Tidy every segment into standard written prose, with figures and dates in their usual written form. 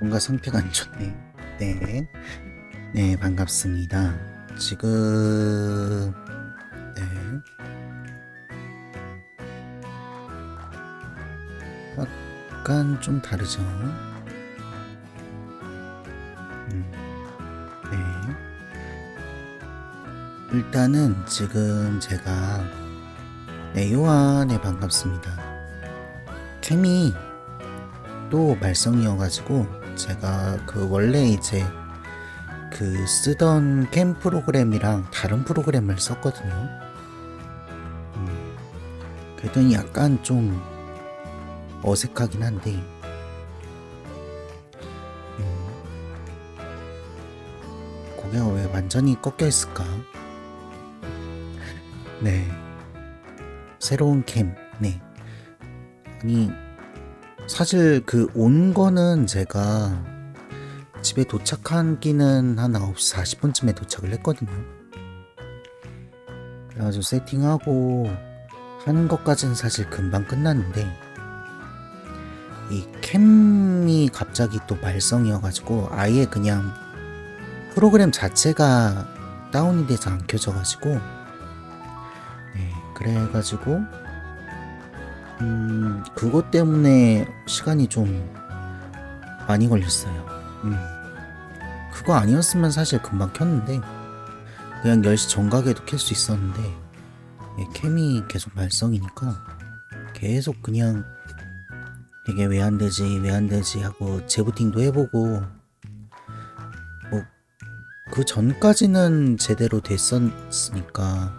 뭔가 상태가 안 좋네. 네. 네, 반갑습니다. 지금, 네. 약간 좀 다르죠? 네. 일단은 지금 제가, 네, 요한에 반갑습니다. 캠이 또 말썽이어가지고, 제가 그 원래 이제 그 쓰던 캠 프로그램이랑 다른 프로그램을 썼거든요. 그랬더니 약간 좀 어색하긴 한데, 고개가 왜 완전히 꺾여 있을까? 네. 새로운 캠, 네. 아니, 사실 그 온 거는 제가 집에 도착하기는 한 9시 40분쯤에 도착을 했거든요. 그래가지고 세팅하고 하는 것까지는 사실 금방 끝났는데, 이 캠이 갑자기 또 말썽이어가지고 아예 그냥 프로그램 자체가 다운이 돼서 안 켜져가지고, 네, 그래가지고 그것 때문에 시간이 좀 많이 걸렸어요. 그거 아니었으면 사실 금방 켰는데, 그냥 10시 정각에도 켤 수 있었는데, 캠이 계속 말썽이니까 계속 그냥 이게 왜 안 되지 왜 안 되지 하고 재부팅도 해보고, 뭐 그 전까지는 제대로 됐었으니까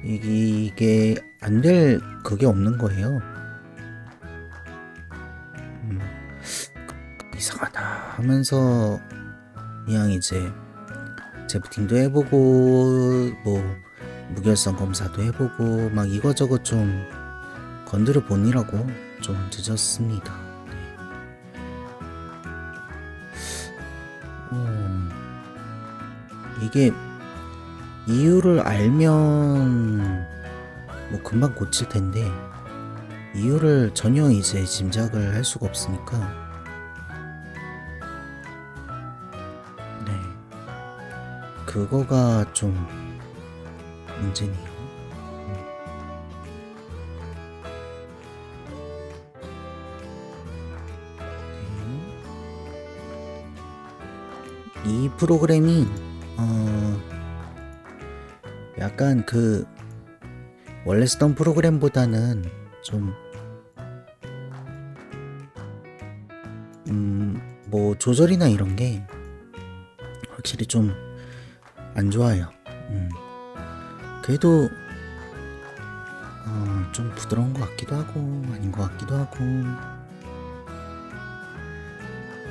이게 안 될 그게 없는 거예요. 이상하다 하면서 그냥 이제 재부팅도 해보고 뭐 무결성 검사도 해보고 막 이거저거 좀 건드려 보느라고 좀 늦었습니다. 이게 이유를 알면 뭐 금방 고칠 텐데, 이유를 전혀 이제 짐작을 할 수가 없으니까, 네, 그거가 좀 문제네요. 네. 이 프로그램이 약간 그 원래 쓰던 프로그램보다는 좀 뭐 조절이나 이런 게 확실히 좀 안 좋아요. 그래도 좀 부드러운 것 같기도 하고 아닌 것 같기도 하고,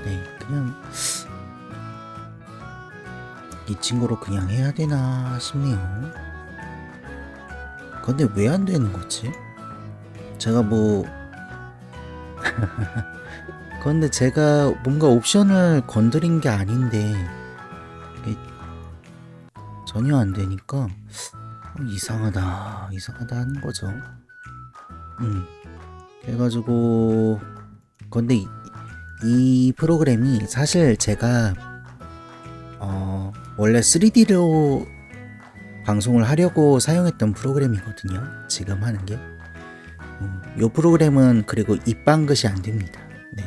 네, 그냥 이 친구로 그냥 해야 되나 싶네요. 근데 왜 안 되는 거지? 제가 뭐 근데 제가 뭔가 옵션을 건드린 게 아닌데 이게 전혀 안 되니까 이상하다 하는 거죠. 그래가지고 근데 이 프로그램이 사실 제가 원래 3D로 방송을 하려고 사용했던 프로그램이거든요. 지금 하는 게. 이 프로그램은 그리고 입방긋이 안 됩니다. 네.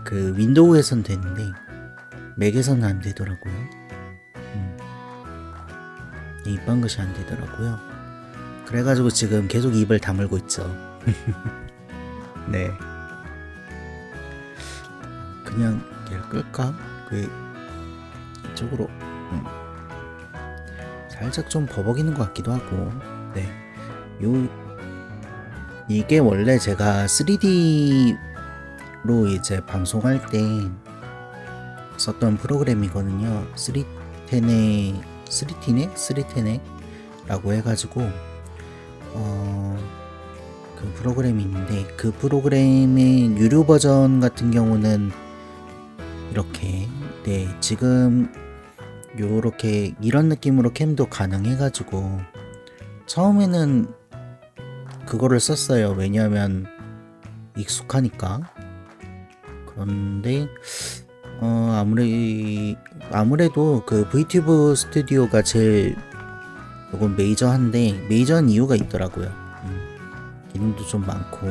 그 윈도우에선 되는데 맥에서는 안 되더라고요. 입방긋이 안 되더라고요. 그래가지고 지금 계속 입을 다물고 있죠. 네. 그냥 얘를 끌까? 이쪽으로 살짝 좀 버벅이는 것 같기도 하고. 네. 이게 원래 제가 3D로 이제 방송할 때 썼던 프로그램이거든요. 3테넥 라고 해가지고 그 프로그램이 있는데 그 프로그램의 유료 버전 같은 경우는 이렇게 네 지금 요렇게 이런 느낌으로 캠도 가능해가지고 처음에는 그거를 썼어요. 왜냐하면 익숙하니까. 그런데 아무래도 그 VTuber 스튜디오가 제일 요건 메이저한데 메이저한 이유가 있더라고요. 기능도 좀 많고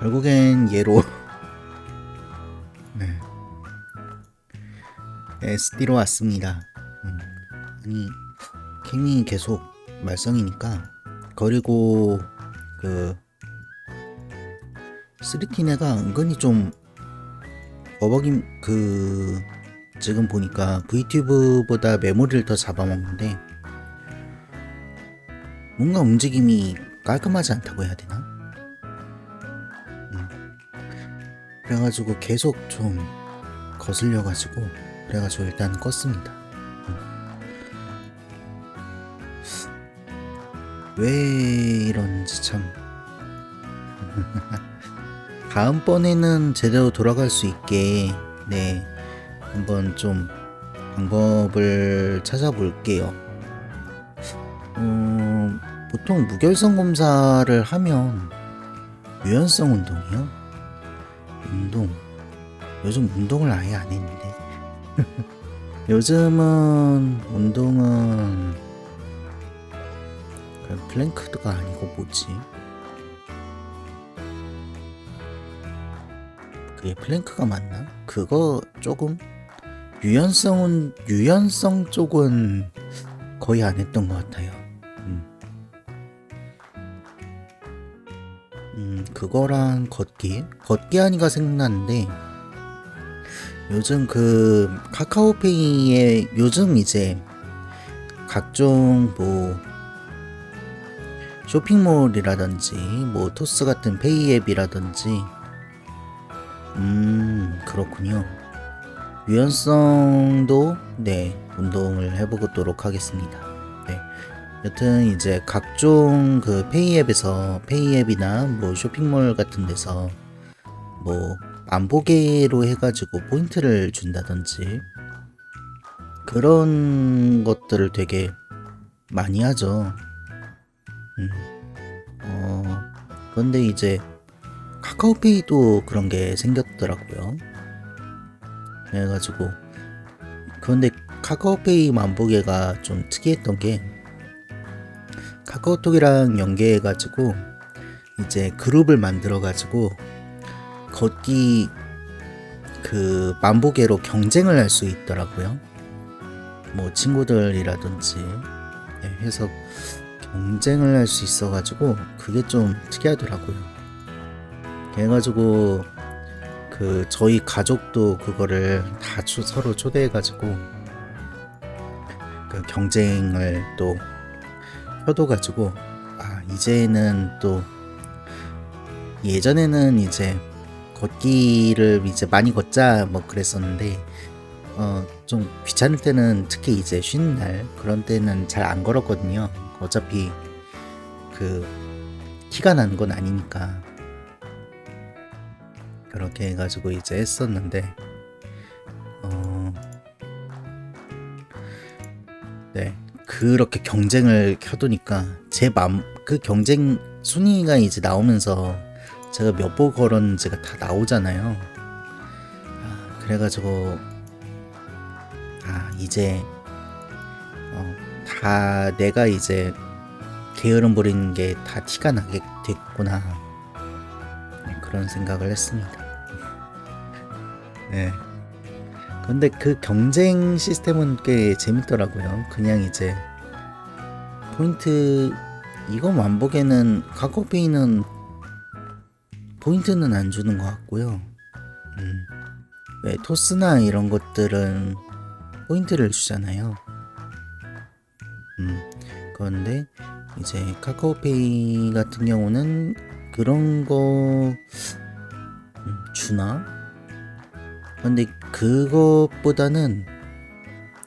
결국엔 얘로 네. SD로 왔습니다. 아니 캠이 계속 말썽이니까 그리고 그 3티네가 은근히 좀 어버김 그 지금 보니까 VTube보다 메모리를 더 잡아먹는데 뭔가 움직임이 깔끔하지 않다고 해야 되나? 그래가지고 계속 좀 거슬려가지고 그래가지고 일단 껐습니다. 왜 이런지 참 다음번에는 제대로 돌아갈 수 있게 네 한번 좀 방법을 찾아볼게요. 보통 무결성 검사를 하면 유연성 운동이요? 요즘 운동을 아예 안 했는데 요즘은 운동은 플랭크가 아니고 뭐지? 그게 플랭크가 맞나? 그거 조금 유연성 쪽은 거의 안 했던 것 같아요. 그거랑 걷기 하니까 생각나는데 요즘 그 카카오페이에 요즘 이제 각종 뭐 쇼핑몰이라든지 뭐 토스 같은 페이 앱이라든지 그렇군요. 유연성도 네 운동을 해보도록 하겠습니다. 네 여튼 이제 각종 그 페이 앱이나 뭐 쇼핑몰 같은 데서 뭐 안보계로 해가지고 포인트를 준다든지 그런 것들을 되게 많이 하죠. 그런데 이제 카카오페이도 그런 게 생겼더라고요. 그래가지고 그런데 카카오페이 만보계가 좀 특이했던 게 카카오톡이랑 연계해가지고 이제 그룹을 만들어가지고 걷기 그 만보계로 경쟁을 할 수 있더라고요. 뭐 친구들이라든지 해서 경쟁을 할 수 있어가지고 그게 좀 특이하더라고요. 그래가지고 그 저희 가족도 그거를 다 서로 초대해가지고 그 경쟁을 또 펴둬가지고 이제는 또 예전에는 이제 걷기를 이제 많이 걷자 뭐 그랬었는데 좀 귀찮을 때는 특히 이제 쉬는 날 그런 때는 잘 안 걸었거든요. 어차피 그 티가 나는 건 아니니까 그렇게 해가지고 이제 했었는데 네 그렇게 경쟁을 켜두니까 그 경쟁 순위가 이제 나오면서 제가 몇 보 걸었는지가 다 나오잖아요. 그래가지고 이제 다 내가 이제 게으름 부리는 게 다 티가 나게 됐구나 그런 생각을 했습니다. 네. 근데 그 경쟁 시스템은 꽤 재밌더라고요. 그냥 이제 포인트 이거 만보계는 카카오페이는 포인트는 안 주는 것 같고요. 왜 토스나 이런 것들은 포인트를 주잖아요. 그런데 이제 카카오페이 같은 경우는 그런 거 주나? 근데 그것보다는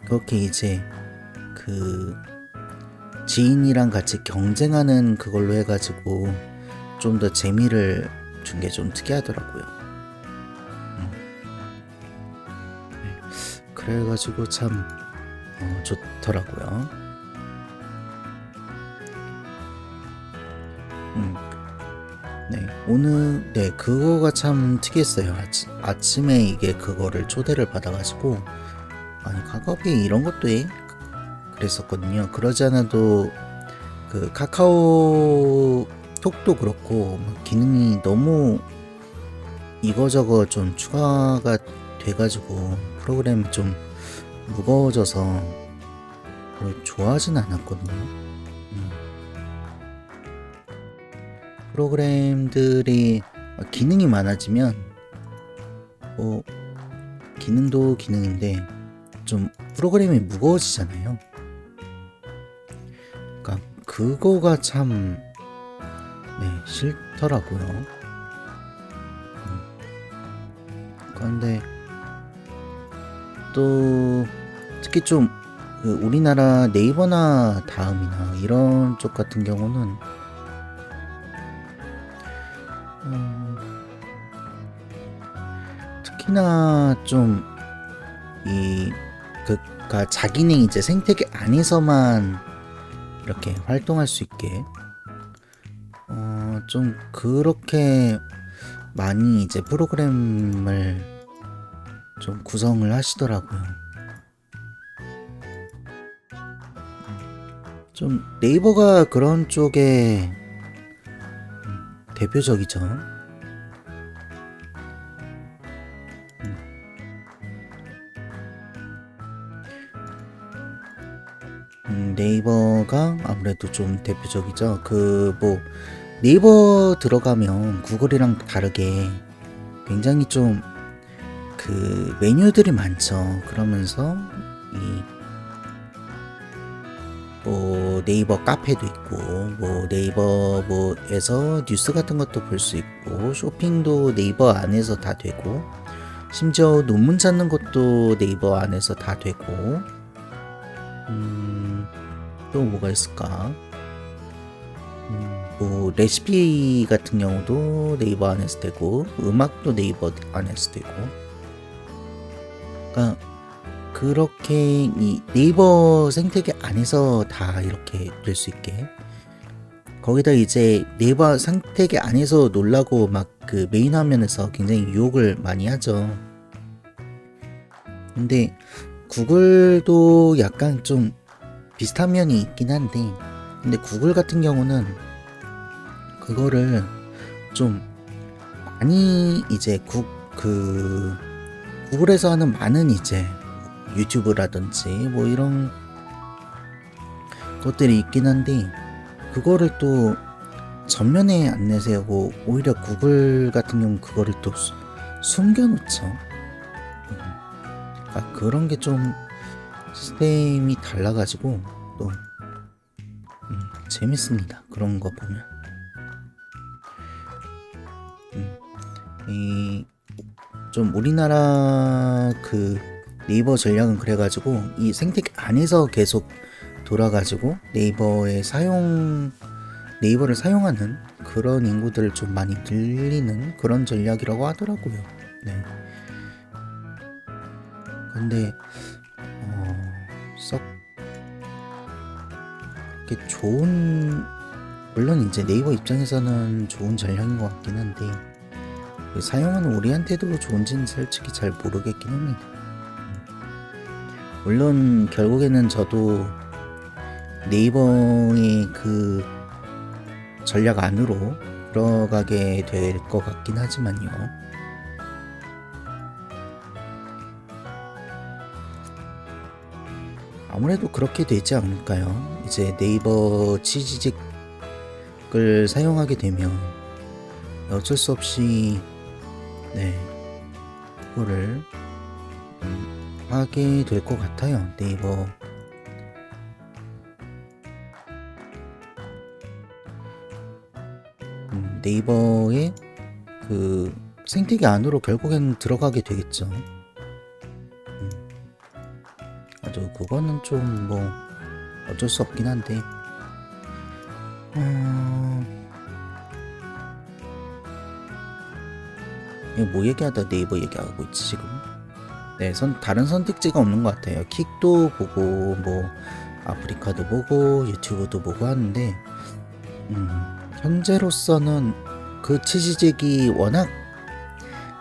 그렇게 이제 그 지인이랑 같이 경쟁하는 그걸로 해가지고 좀 더 재미를 준 게 좀 특이하더라고요. 그래가지고 참 좋더라고요. 네, 오늘 네 그거가 참 특이했어요. 아침에 이게 그거를 초대를 받아가지고 아니 카카오페이 이런 것도 해? 그랬었거든요. 그러지 않아도 그 카카오톡도 그렇고 막 기능이 너무 이거저거 좀 추가가 돼가지고 프로그램이 좀 무거워져서 별로 좋아하진 않았거든요. 프로그램들이 기능이 많아지면 뭐 기능도 기능인데 좀 프로그램이 무거워지잖아요. 그러니까 그거가 참 싫더라고요. 그런데 또 특히 좀 그 우리나라 네이버나 다음이나 이런 쪽 같은 경우는 특히나 좀 그니까 자기네 이제 생태계 안에서만 이렇게 활동할 수 있게 좀 그렇게 많이 이제 프로그램을 좀 구성을 하시더라고요. 좀 네이버가 그런 쪽에 대표적이죠. 네이버가 아무래도 좀 대표적이죠. 그 뭐 네이버 들어가면 구글이랑 다르게 굉장히 좀 그 메뉴들이 많죠. 그러면서 뭐 네이버 카페도 있고 뭐 네이버 뭐에서 뉴스 같은 것도 볼 수 있고 쇼핑도 네이버 안에서 다 되고 심지어 논문 찾는 것도 네이버 안에서 다 되고 또 뭐가 있을까? 뭐 레시피 같은 경우도 네이버 안에서 되고 음악도 네이버 안에서 되고 그러니까 그렇게 이 네이버 생태계 안에서 다 이렇게 될 수 있게 거기다 이제 네이버 생태계 안에서 놀라고 막 그 메인 화면에서 굉장히 유혹을 많이 하죠. 근데 구글도 약간 좀 비슷한 면이 있긴 한데 근데 구글 같은 경우는 그거를 좀 많이 이제 구글에서 하는 많은 이제 유튜브라든지 뭐 이런 것들이 있긴 한데 그거를 또 전면에 안 내세우고 오히려 구글 같은 경우 그거를 또 숨겨놓죠. 그러니까 그런 게 좀 시스템이 달라가지고 또 재밌습니다. 그런 거 보면 좀 우리나라 그 네이버 전략은 그래가지고 이 생태계 안에서 계속 돌아가지고 네이버를 사용하는 그런 인구들을 좀 많이 늘리는 그런 전략이라고 하더라고요. 네. 근데 썩 이렇게 좋은 물론 이제 네이버 입장에서는 좋은 전략인 것 같긴 한데 사용하는 우리한테도 좋은지는 솔직히 잘 모르겠긴 합니다. 물론 결국에는 저도 네이버의 그 전략 안으로 들어가게 될 것 같긴 하지만요. 아무래도 그렇게 되지 않을까요? 이제 네이버 취직을 사용하게 되면 어쩔 수 없이 그거를 하게 될 것 같아요. 네이버 네이버의 그 생태계 안으로 결국엔 들어가게 되겠죠. 아주 그거는 좀 뭐 어쩔 수 없긴 한데 이거 뭐 얘기하다 네이버 얘기하고 있지 지금. 네, 다른 선택지가 없는 것 같아요. 킥도 보고 뭐 아프리카도 보고 유튜브도 보고 하는데 현재로서는 그 치즈직이 워낙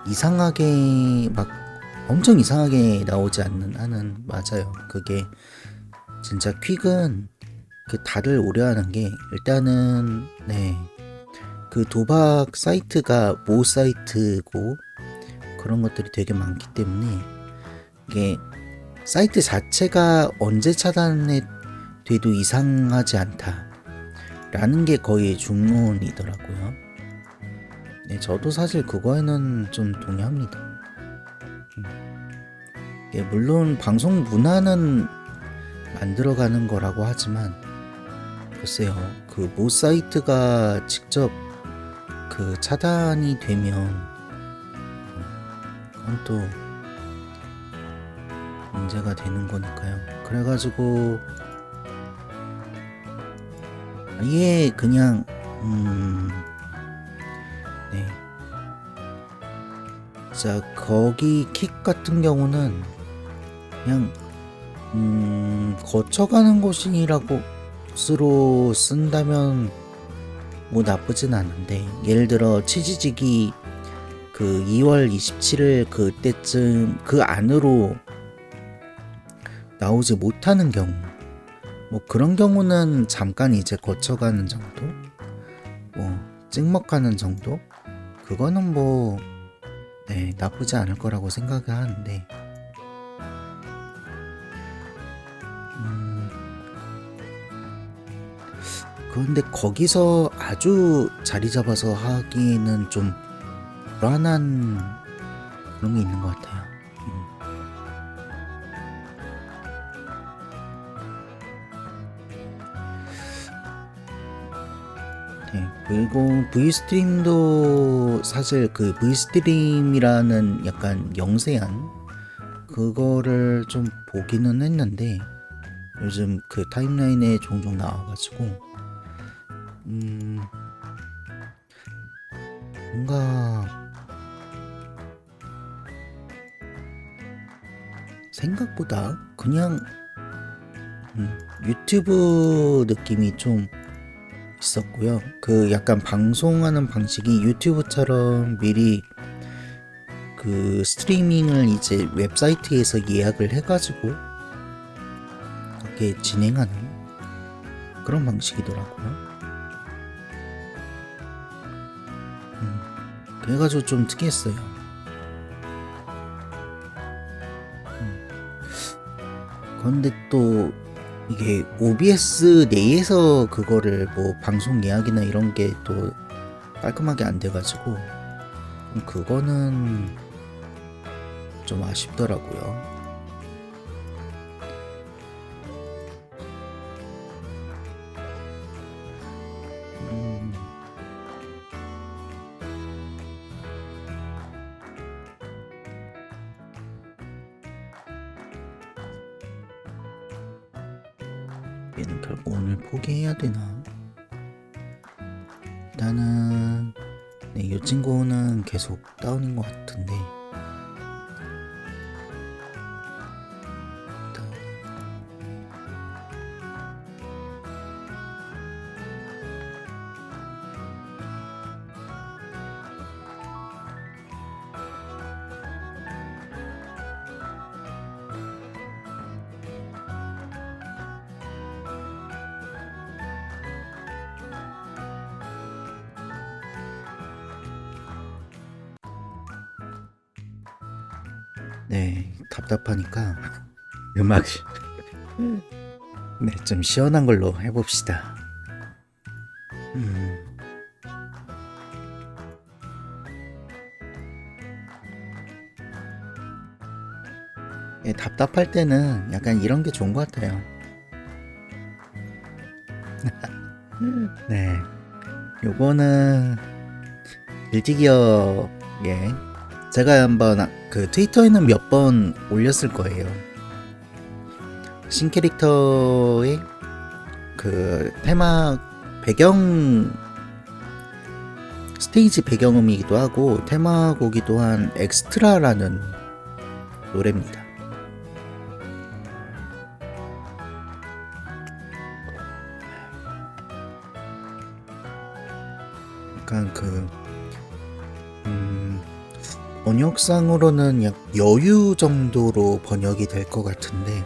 이상하게 막 엄청 이상하게 나오지 않는 한은 맞아요. 그게 진짜 퀵은 그 다들 오려하는 게 일단은 그 도박 사이트가 모 사이트고 그런 것들이 되게 많기 때문에 이게 사이트 자체가 언제 차단이 돼도 이상하지 않다 라는 게 거의 중론이더라고요. 네, 저도 사실 그거에는 좀 동의합니다. 물론 방송 문화는 만들어가는 거라고 하지만 글쎄요, 그 모 사이트가 직접 그 차단이 되면 그건 또 문제가 되는 거니까요. 그래가지고 아예 그냥 자 거기 킥 같은 경우는 그냥 거쳐가는 곳이라고 스로 쓴다면 뭐 나쁘진 않은데, 예를 들어 치즈직이 그 2월 27일 그때쯤 그 안으로 나오지 못하는 경우, 뭐 그런 경우는 잠깐 이제 거쳐가는 정도, 뭐 찍먹하는 정도, 그거는 뭐 나쁘지 않을 거라고 생각을 하는데, 그런데 거기서 아주 자리 잡아서 하기에는 좀 불안한 그런 게 있는 것 같아요. 그리고 V스트림도 사실 그 V스트림이라는 약간 영세한 그거를 좀 보기는 했는데, 요즘 그 타임라인에 종종 나와가지고 뭔가 생각보다 그냥 유튜브 느낌이 좀 있었고요. 그 약간 방송하는 방식이 유튜브처럼 미리 그 스트리밍을 이제 웹사이트에서 예약을 해가지고 그렇게 진행하는 그런 방식이더라고요. 그래가지고 좀 특이했어요. 그런데 또 이게 OBS 내에서 그거를 뭐 방송 예약이나 이런 게 또 깔끔하게 안 돼가지고 그거는 좀 아쉽더라고요. 얘는 결국 오늘 포기해야 되나? 나는 이 친구는 계속 다운인 것 같은데, 답답하니까 음악 좀 시원한 걸로 해봅시다. 답답할 때는 약간 이런 게 좋은 것 같아요. 요거는 길티기어 예 제가 한번 그 트위터에는 몇 번 올렸을 거예요. 신캐릭터의 그 테마 배경 스테이지 배경음이기도 하고 테마곡이기도 한 엑스트라라는 노래입니다. 약간 그 번역상으로는 약 여유 정도로 번역이 될 것 같은데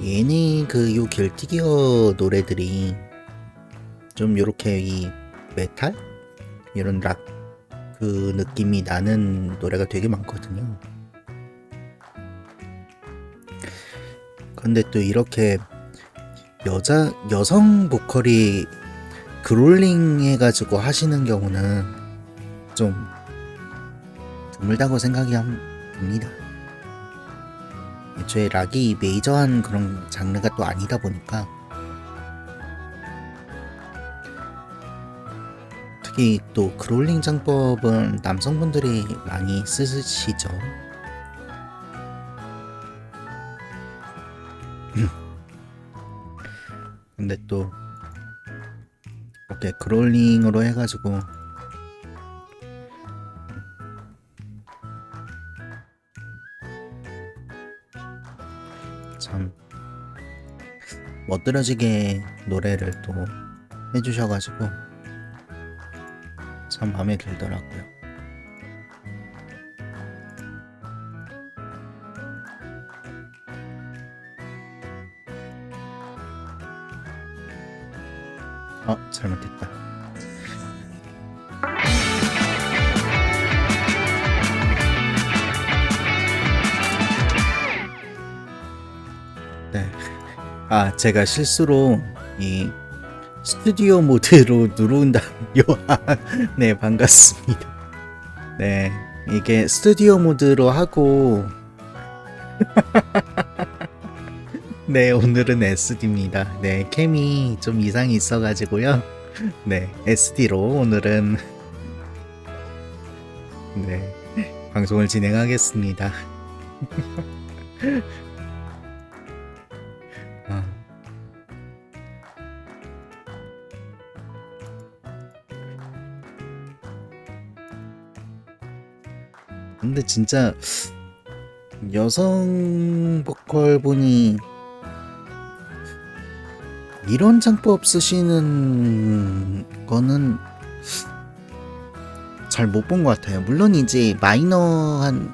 얘네 그 요 길티기어 노래들이 좀 요렇게 이 메탈 이런 락 그 느낌이 나는 노래가 되게 많거든요. 근데 또 이렇게 여성 보컬이 그롤링 해가지고 하시는 경우는 좀 드물다고 생각이 듭니다. 애초에 락이 메이저한 그런 장르가 또 아니다 보니까 특히 또 그롤링 창법은 남성분들이 많이 쓰시죠. 근데 또 이렇게 그롤링으로 해가지고 참 멋들어지게 노래를 또 해주셔가지고 참 마음에 들더라고요. 잘못했다. 네. 제가 실수로 이 스튜디오 모드로 누른다요. 네, 반갑습니다. 네, 이게 스튜디오 모드로 하고 네, 오늘은 SD입니다. 네, 캠이 좀 이상이 있어가지고요. 네, SD로 오늘은 네, 방송을 진행하겠습니다. 근데 진짜 여성 보컬 분이 이런 창법 쓰시는 거는 잘 못 본 것 같아요. 물론 이제 마이너한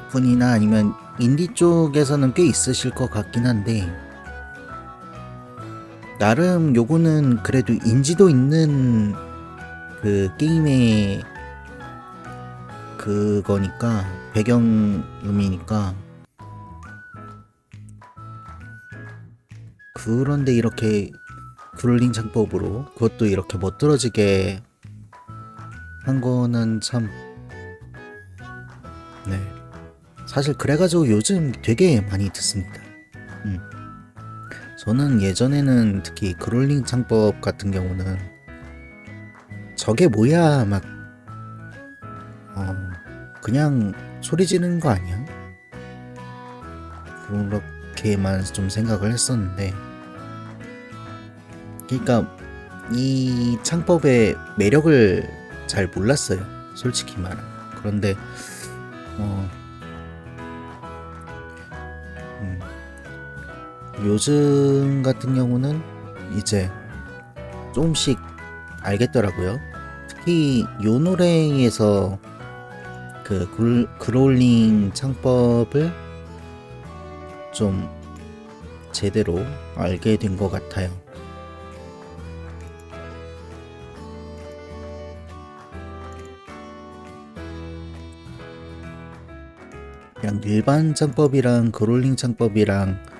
분이나 아니면 인디 쪽에서는 꽤 있으실 것 같긴 한데 나름 요거는 그래도 인지도 있는 그 게임의 그거니까 배경음이니까 그런데 이렇게 그롤링 창법으로 그것도 이렇게 멋들어지게 한 거는 참 네 사실 그래가지고 요즘 되게 많이 듣습니다. 저는 예전에는 특히 그롤링 창법 같은 경우는 저게 뭐야 막 그냥 소리 지르는 거 아니야? 그렇게만 좀 생각을 했었는데 그러니까 이 창법의 매력을 잘 몰랐어요, 솔직히 말하면. 그런데 요즘 같은 경우는 이제 조금씩 알겠더라고요. 특히 요 노래에서 그 그롤링 창법을 좀 제대로 알게 된 것 같아요. 그냥 일반 창법이랑 그롤링 창법이랑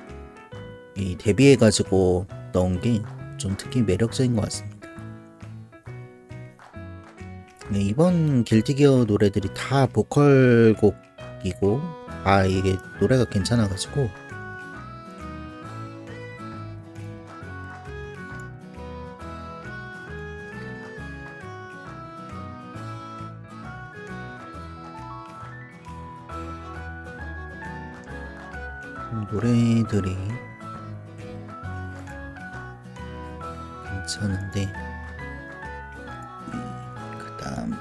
이 대비해가지고 넣은 게 좀 특히 매력적인 것 같습니다. 네, 이번 길티기어 노래들이 다 보컬곡이고 이게 노래가 괜찮아가지고 노래들이 괜찮은데, 그 다음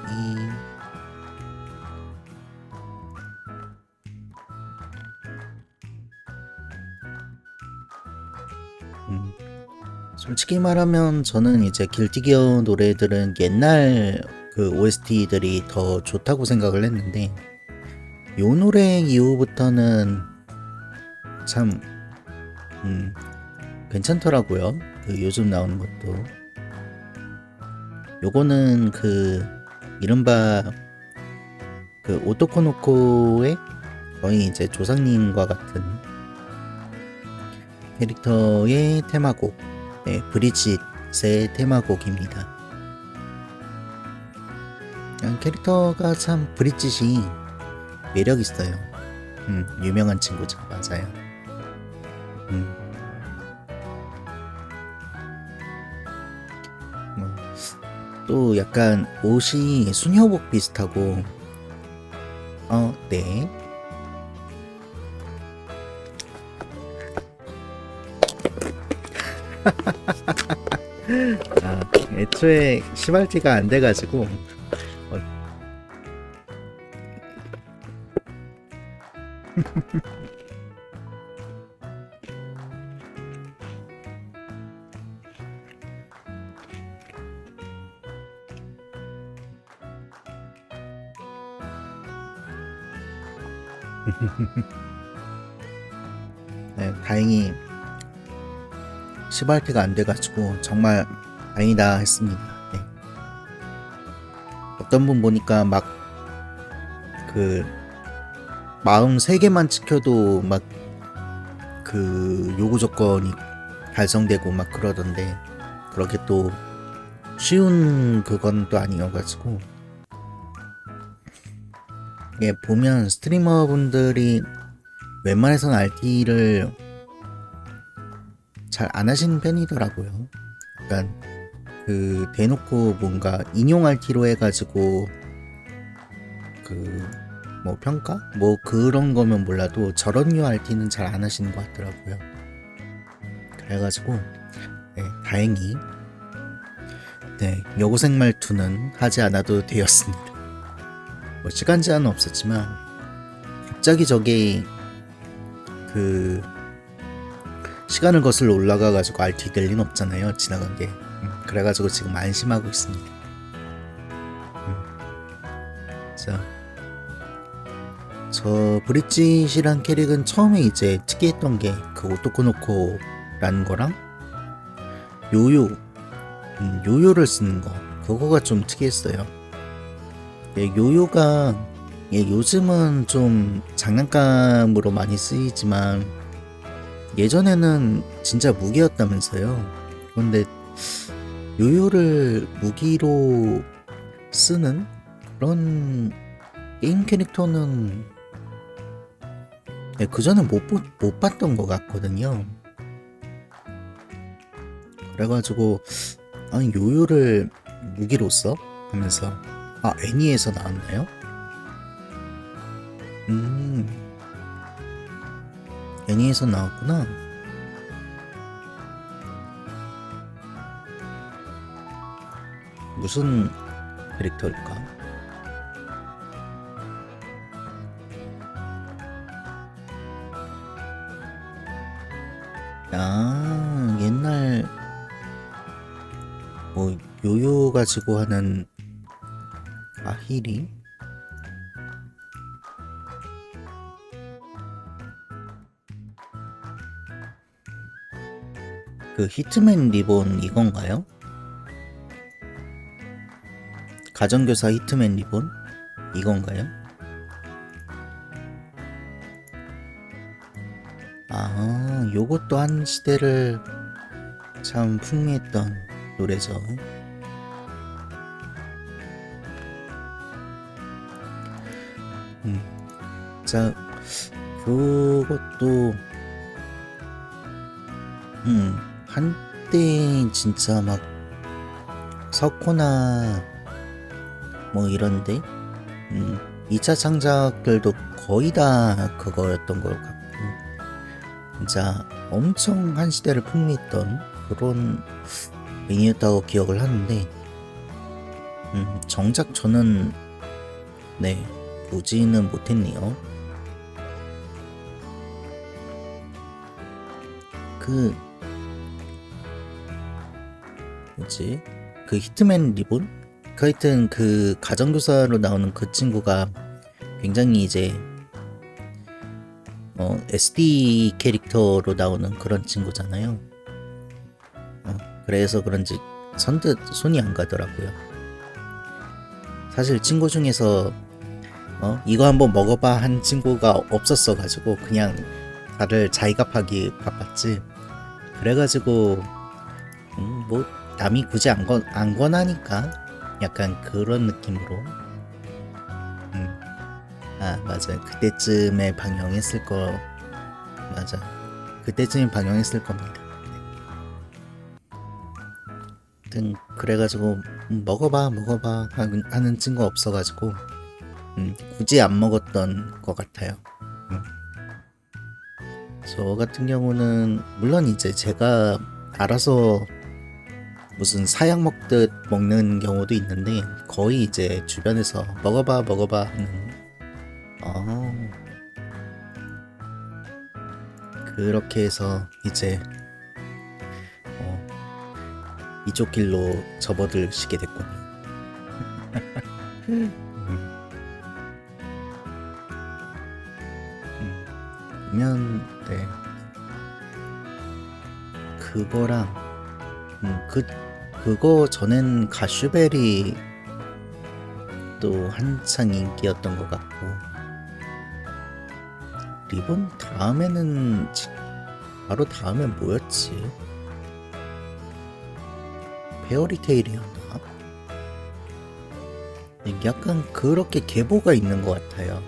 솔직히 말하면 저는 이제 길티기어 노래들은 옛날 그 OST들이 더 좋다고 생각을 했는데, 요 노래 이후부터는 참 괜찮더라고요. 그 요즘 나오는 것도. 요거는 그 이른바 그 오토코노코의 거의 이제 조상님과 같은 캐릭터의 테마곡, 네, 브리짓의 테마곡입니다. 캐릭터가 참 브리짓이 매력 있어요. 유명한 친구죠. 맞아요. 또 약간 옷이 수녀복 비슷하고, 네. 애초에 시발티가 안 돼가지고, 네, 다행히 시발티가 안 돼가지고 정말 다행이다 했습니다. 네. 어떤 분 보니까 막 그 43개만 지켜도 막 그 요구 조건이 달성되고 막 그러던데, 그렇게 또 쉬운 그건 또 아니어가지고, 예, 보면 스트리머 분들이 웬만해서는 RT를 잘 안 하시는 편이더라고요. 그러니까 그 대놓고 뭔가 인용 RT로 해가지고 그 뭐 평가? 뭐 그런 거면 몰라도 저런 류 RT는 잘 안 하시는 것 같더라고요. 그래가지고 네, 다행히 네, 여고생 말투는 하지 않아도 되었습니다. 뭐 시간 제한은 없었지만 갑자기 저게 그 시간을 거슬러 올라가가지고 RT 될 리는 없잖아요. 지나간 게. 그래가지고 지금 안심하고 있습니다. 자, 저 브릿짓이란 캐릭은 처음에 이제 특이했던 게 그 오토코노코라는 거랑 요요를 쓰는 거, 그거가 좀 특이했어요. 예, 요요가 요즘은 좀 장난감으로 많이 쓰이지만 예전에는 진짜 무기였다면서요. 그런데 요요를 무기로 쓰는 그런 게임 캐릭터는 그전에 못 봤던 것 같거든요. 그래가지고 아니 요요를 무기로 써? 하면서 애니에서 나왔나요? 애니에서 나왔구나. 무슨 캐릭터일까? 옛날 뭐 요요 가지고 하는 아히리? 그 히트맨 리본 이건가요? 가정교사 히트맨 리본 이건가요? 요것도 한 시대를 참 풍미했던 노래죠. 자, 그것도 한때 진짜 막 석호나 뭐 이런데 2차 창작들도 거의 다 그거였던 것 같고, 진짜 엄청 한 시대를 풍미했던 그런 애니였다고 기억을 하는데, 정작 저는 네 보지는 못했네요. 그 뭐지? 그 히트맨 리본? 하여튼 그 가정교사로 나오는 그 친구가 굉장히 이제 SD 캐릭터로 나오는 그런 친구잖아요. 그래서 그런지 선뜻 손이 안 가더라고요. 사실 친구 중에서 이거 한번 먹어봐 한 친구가 없었어 가지고 그냥 다들 자기가 파기 바빴지. 그래가지고 뭐 남이 굳이 안 권하니까 약간 그런 느낌으로. 아 맞아요. 그때쯤에 방영했을 거. 맞아. 그때쯤에 방영했을 겁니다. 하여튼 그래가지고 먹어봐 하는 친구 없어가지고 굳이 안 먹었던 것 같아요. 저 같은 경우는 물론 이제 제가 알아서 무슨 사약 먹듯 먹는 경우도 있는데 거의 이제 주변에서 먹어봐 하는. 그렇게 해서 이제 이쪽 길로 접어들시게 됐군요. 그러면 네 그거랑 그거 전엔 가슈베리 또 한창 인기였던 것 같고, 리본 다음에는 바로 다음에 뭐였지? 페어리테일이었나? 약간 그렇게 계보가 있는 것 같아요.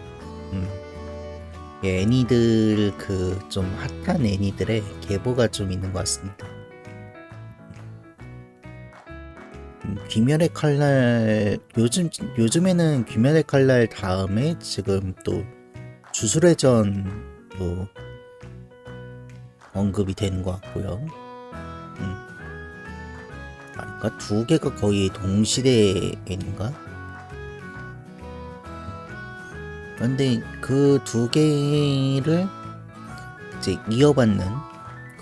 애니들 그 좀 핫한 애니들의 계보가 좀 있는 것 같습니다. 귀멸의 칼날 요즘에는 귀멸의 칼날 다음에 지금 또 주술의 전도 언급이 되는 것 같고요. 그러니까 두 개가 거의 동시대인가? 근데 그 두 개를 이제 이어받는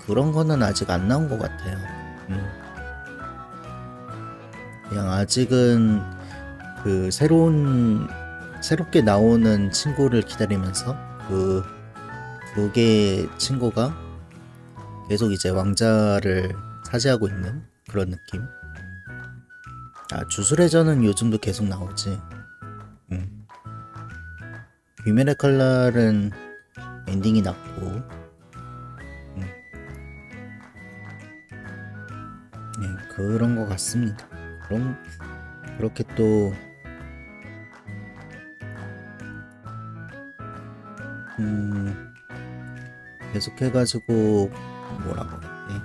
그런 거는 아직 안 나온 것 같아요. 그냥 아직은 그 새롭게 나오는 친구를 기다리면서 그 두 개의 친구가 계속 이제 왕자를 차지하고 있는 그런 느낌. 주술의 전은 요즘도 계속 나오지. 귀멸의 칼날은 엔딩이 났고, 네, 그런 것 같습니다. 그럼 그렇게 또 계속해가지고 뭐라고 하지?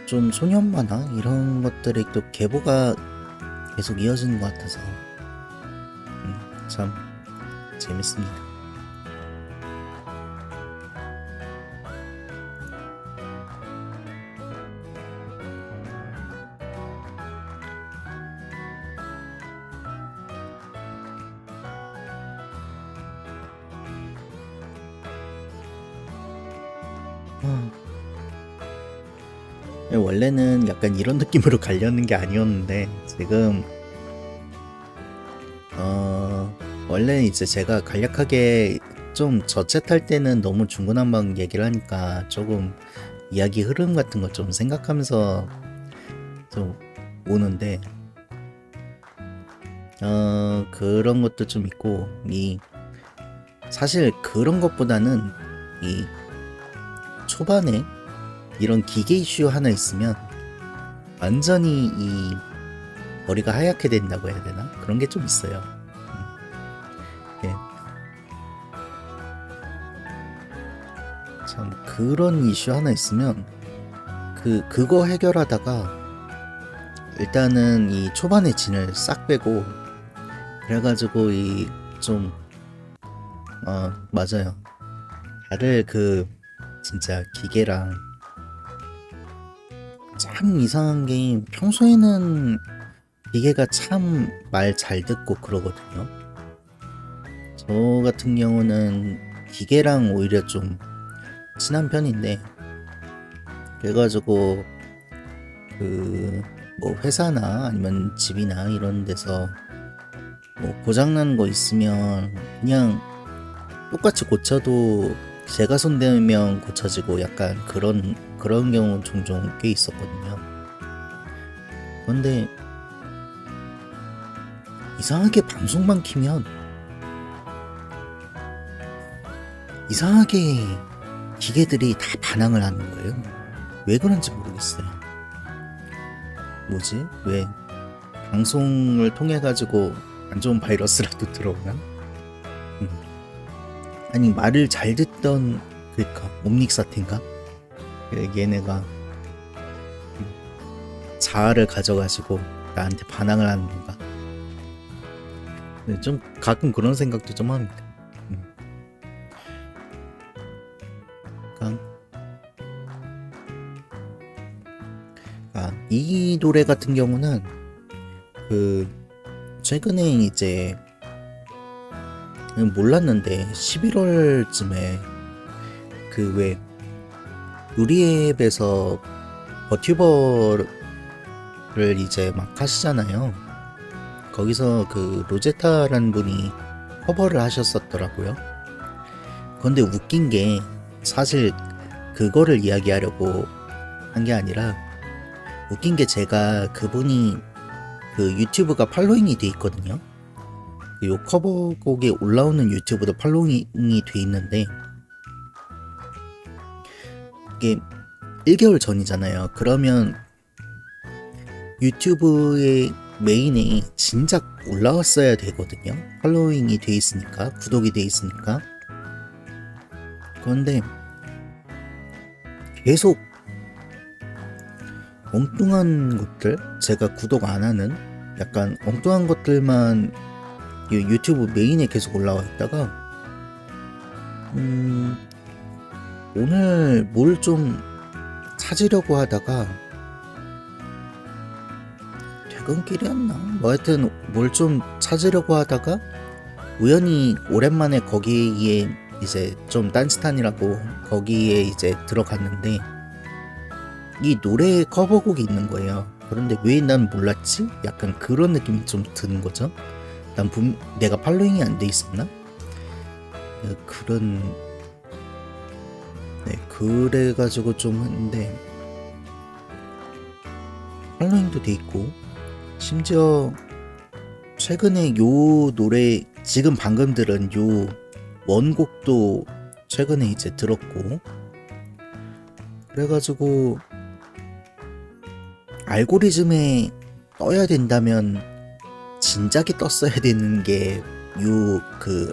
좀 소년 만화 이런 것들이 또 계보가 계속 이어지는 것 같아서 참 재밌습니다. 원래는 약간 이런 느낌으로 가려는 게 아니었는데 지금 원래는 이제 제가 간략하게 좀 저챗할 때는 너무 중구난방 얘기를 하니까 조금 이야기 흐름 같은 거 좀 생각하면서 좀 오는데 그런 것도 좀 있고, 사실 그런 것보다는 이 초반에 이런 기계 이슈 하나 있으면 완전히 이 머리가 하얗게 된다고 해야 되나? 그런 게 좀 있어요. 예. 참 그런 이슈 하나 있으면 그거 해결하다가 일단은 이 초반에 진을 싹 빼고 그래가지고 맞아요. 다들 그 진짜 기계랑 참 이상한 게 평소에는 기계가 참 말 잘 듣고 그러거든요. 저 같은 경우는 기계랑 오히려 좀 친한 편인데 그래가지고 그 뭐 회사나 아니면 집이나 이런 데서 뭐 고장난 거 있으면 그냥 똑같이 고쳐도 제가 손대면 고쳐지고 약간 그런 경우 종종 꽤 있었거든요. 그런데 이상하게 방송만 키면 이상하게 기계들이 다 반항을 하는 거예요. 왜 그런지 모르겠어요. 뭐지? 왜 방송을 통해 가지고 안 좋은 바이러스라도 들어오나? 아니 말을 잘 듣던 그니까 옴닉 사태인가? 얘네가 자아를 가져가지고 나한테 반항을 하는 건가? 좀 가끔 그런 생각도 좀 합니다. 이 노래 같은 경우는 그 최근에 이제 몰랐는데 11월쯤에 그 왜 요리앱에서 버튜버를 이제 막 하시잖아요. 거기서 그 로제타라는 분이 커버를 하셨었더라고요. 그런데 웃긴 게 사실 그거를 이야기하려고 한 게 아니라 웃긴 게 제가 그분이 그 유튜브가 팔로잉이 돼 있거든요. 요 커버곡에 올라오는 유튜브도 팔로잉이 돼 있는데 이게 1개월 전이잖아요. 그러면 유튜브의 메인에 진작 올라왔어야 되거든요. 팔로잉이 돼 있으니까, 구독이 돼 있으니까. 그런데 계속 엉뚱한 것들, 제가 구독 안 하는 약간 엉뚱한 것들만 유튜브 메인에 계속 올라와 있다가 오늘 뭘 좀 찾으려고 하다가 퇴근길이었나? 뭐 하여튼 뭘 좀 찾으려고 하다가 우연히 오랜만에 거기에 이제 좀 딴짓하느라고 거기에 이제 들어갔는데 이 노래 커버곡이 있는 거예요. 그런데 왜 난 몰랐지? 약간 그런 느낌이 좀 드는 거죠. 내가 팔로잉이 안 돼 있었나? 그래가지고 좀 했는데 팔로잉도 돼 있고 심지어 최근에 요 노래 지금 방금 들은 요 원곡도 최근에 이제 들었고 그래가지고 알고리즘에 떠야 된다면 진작에 떴어야 되는 게 요 그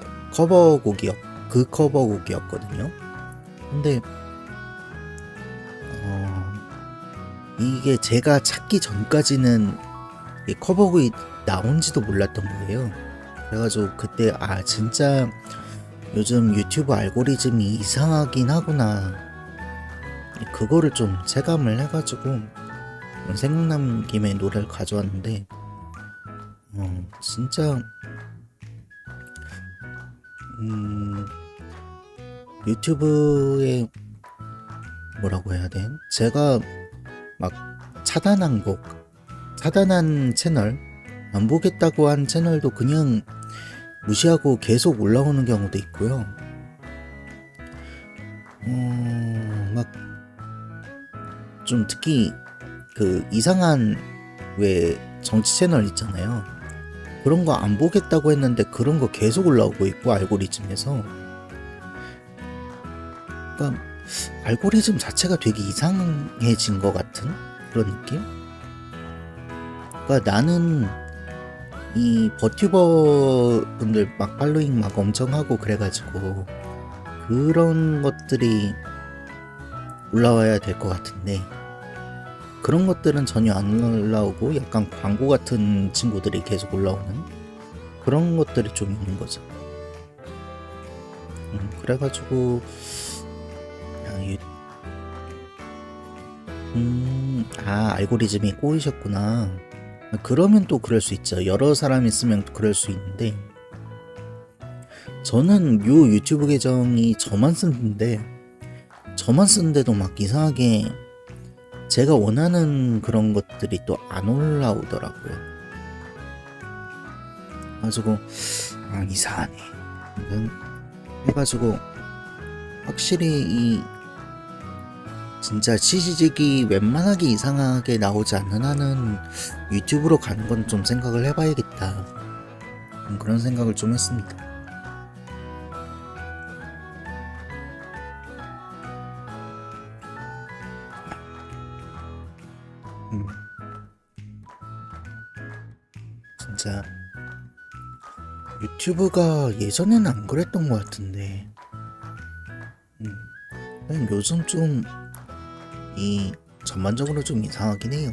커버곡이었거든요. 근데 이게 제가 찾기 전까지는 이 커버곡이 나온지도 몰랐던 거예요. 그래가지고 그때 진짜 요즘 유튜브 알고리즘이 이상하긴 하구나 그거를 좀 체감을 해가지고 생각난 김에 노래를 가져왔는데 진짜 유튜브에 뭐라고 해야 돼? 제가 막 차단한 채널 안 보겠다고 한 채널도 그냥 무시하고 계속 올라오는 경우도 있고요. 막 좀 특히 그 이상한 왜 정치 채널 있잖아요. 그런 거 안 보겠다고 했는데 그런 거 계속 올라오고 있고 알고리즘에서 그러니까 알고리즘 자체가 되게 이상해진 것 같은 그런 느낌? 그러니까 나는 이 버튜버 분들 막 팔로잉 막 엄청 하고 그래가지고 그런 것들이 올라와야 될 것 같은데 그런 것들은 전혀 안 올라오고 약간 광고 같은 친구들이 계속 올라오는 그런 것들이 좀 있는 거죠. 그래가지고 알고리즘이 꼬이셨구나. 그러면 또 그럴 수 있죠. 여러 사람이 쓰면 그럴 수 있는데, 저는 요 유튜브 계정이 저만 쓰는데도 막 이상하게 제가 원하는 그런 것들이 또 안 올라오더라고요. 그래가지고 이상하네 해가지고 확실히 이 진짜 치즈직이 웬만하게 이상하게 나오지 않는 한은 유튜브로 가는 건 좀 생각을 해봐야겠다, 그런 생각을 좀 했습니다. 진짜 유튜브가 예전에는 안 그랬던 것 같은데, 그냥 요즘 좀 전반적으로 좀 이상하긴 해요.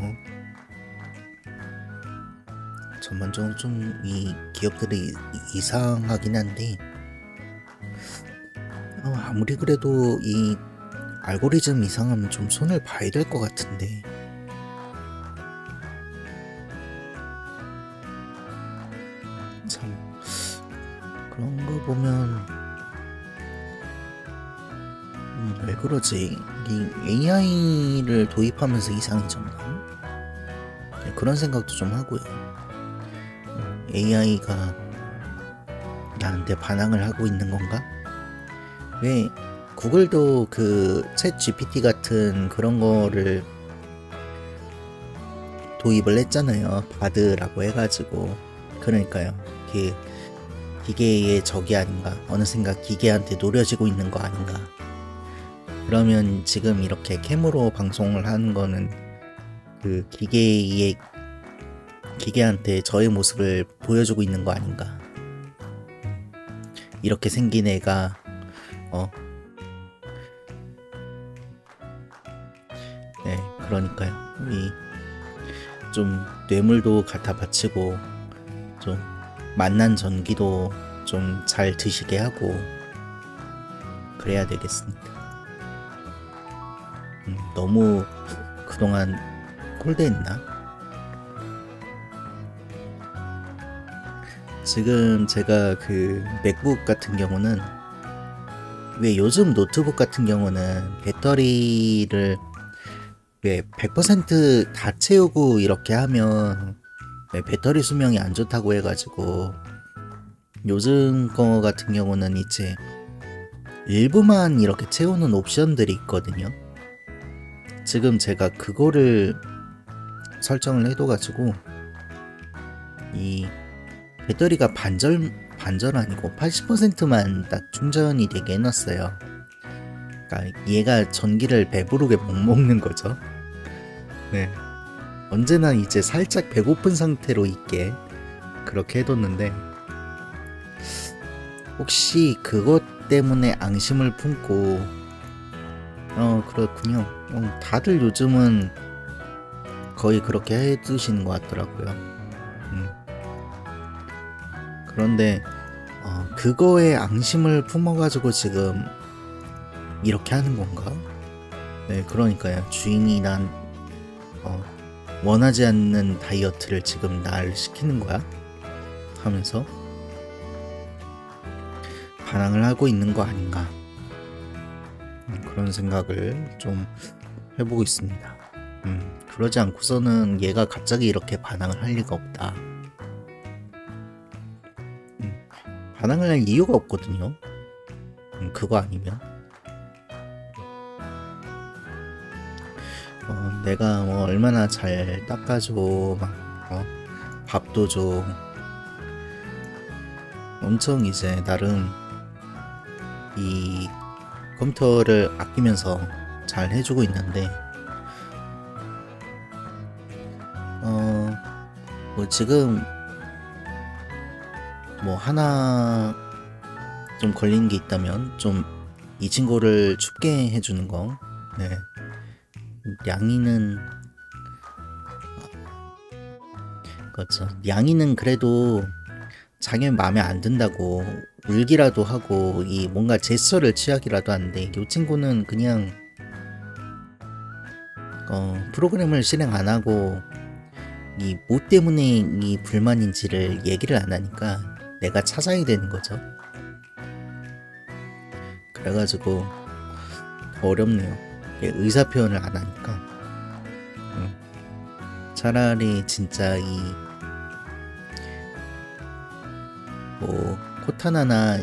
전반적으로 좀 이 기업들이 이상하긴 한데, 아무리 그래도 이 알고리즘 이상하면 좀 손을 봐야 될 것 같은데. 참 그런 거 보면 왜 그러지? 이 AI를 도입하면서 이상해졌나? 그런 생각도 좀 하고요. AI가 나한테 반항을 하고 있는 건가? 왜 구글도 그 챗 GPT 같은 그런 거를 도입을 했잖아요. 바드라고 해가지고. 그러니까요. 그 기계의 적이 아닌가? 어느샌가 기계한테 노려지고 있는 거 아닌가? 그러면 지금 이렇게 캠으로 방송을 하는 거는 그 기계한테 저의 모습을 보여주고 있는 거 아닌가? 이렇게 생긴 애가 네, 그러니까요. 좀 뇌물도 갖다 바치고 좀 만난 전기도 좀 잘 드시게 하고 그래야 되겠습니다. 너무 그동안 홀대했나? 지금 제가 그 맥북 같은 경우는, 왜 요즘 노트북 같은 경우는 배터리를 왜 100% 다 채우고 이렇게 하면 배터리 수명이 안 좋다고 해가지고, 요즘 거 같은 경우는 이제 일부만 이렇게 채우는 옵션들이 있거든요. 지금 제가 그거를 설정을 해둬가지고 이 배터리가 반절 아니고 80%만 딱 충전이 되게 해놨어요. 그러니까 얘가 전기를 배부르게 못 먹는 거죠. 네, 언제나 이제 살짝 배고픈 상태로 있게 그렇게 해뒀는데, 혹시 그것 때문에 앙심을 품고 그렇군요. 다들 요즘은 거의 그렇게 해두시는 것 같더라고요. 그런데 그거에 앙심을 품어가지고 지금 이렇게 하는 건가? 네, 그러니까요. 주인이 난 원하지 않는 다이어트를 지금 날 시키는 거야? 하면서 반항을 하고 있는 거 아닌가? 그런 생각을 좀 해보고 있습니다. 그러지 않고서는 얘가 갑자기 이렇게 반항을 할 리가 없다. 반항을 할 이유가 없거든요. 그거 아니면 내가 뭐 얼마나 잘 닦아줘, 막 밥도 줘, 엄청 이제 나름 이 컴퓨터를 아끼면서 잘 해주고 있는데, 뭐 지금 뭐 하나 좀 걸린 게 있다면 좀 이 친구를 춥게 해주는 거. 네, 양이는 그렇죠. 양이는 그래도 자기 마음에 안 든다고 울기라도 하고 이 뭔가 제스처를 취하기라도 하는데 이 친구는 그냥 프로그램을 실행 안 하고 이 뭐 때문에 이 불만인지를 얘기를 안 하니까 내가 찾아야 되는 거죠. 그래가지고 어렵네요. 의사 표현을 안 하니까. 차라리 진짜 뭐 코타나나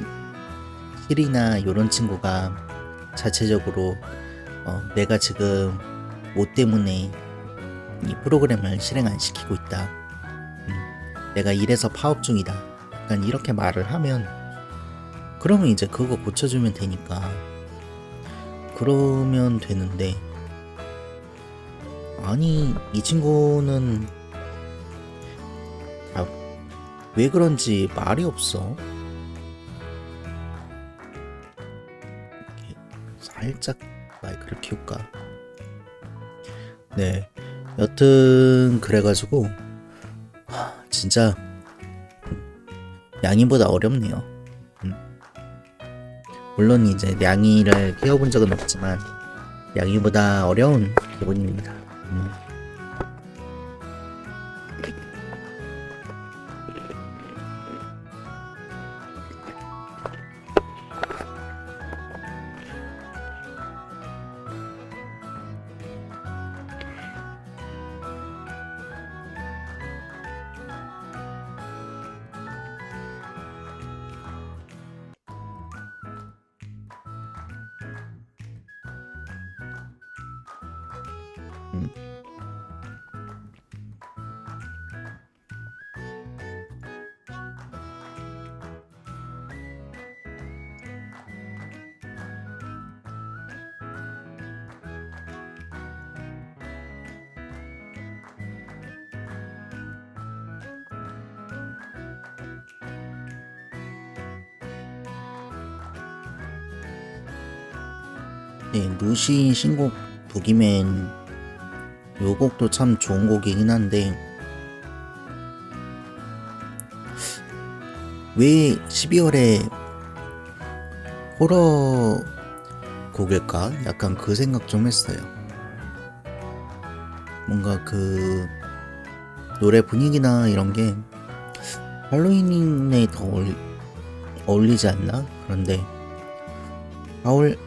힐이나 요런 친구가 자체적으로 내가 지금 뭐 때문에 이 프로그램을 실행 안 시키고 있다. 내가 이래서 파업 중이다. 약간 이렇게 말을 하면 그러면 이제 그거 고쳐주면 되니까 그러면 되는데 아니 이 친구는 왜 그런지 말이 없어. 이렇게 살짝 마이크를 키울까? 네, 여튼 그래가지고 진짜 양이보다 어렵네요. 물론 이제 양이를 키워본 적은 없지만 양이보다 어려운 기분입니다. 네, 루시 신곡 부기맨 요 곡도 참 좋은 곡이긴 한데 왜 12월에 호러 곡일까? 약간 그 생각 좀 했어요. 뭔가 그 노래 분위기나 이런 게 할로윈에 더 어울리지 않나? 그런데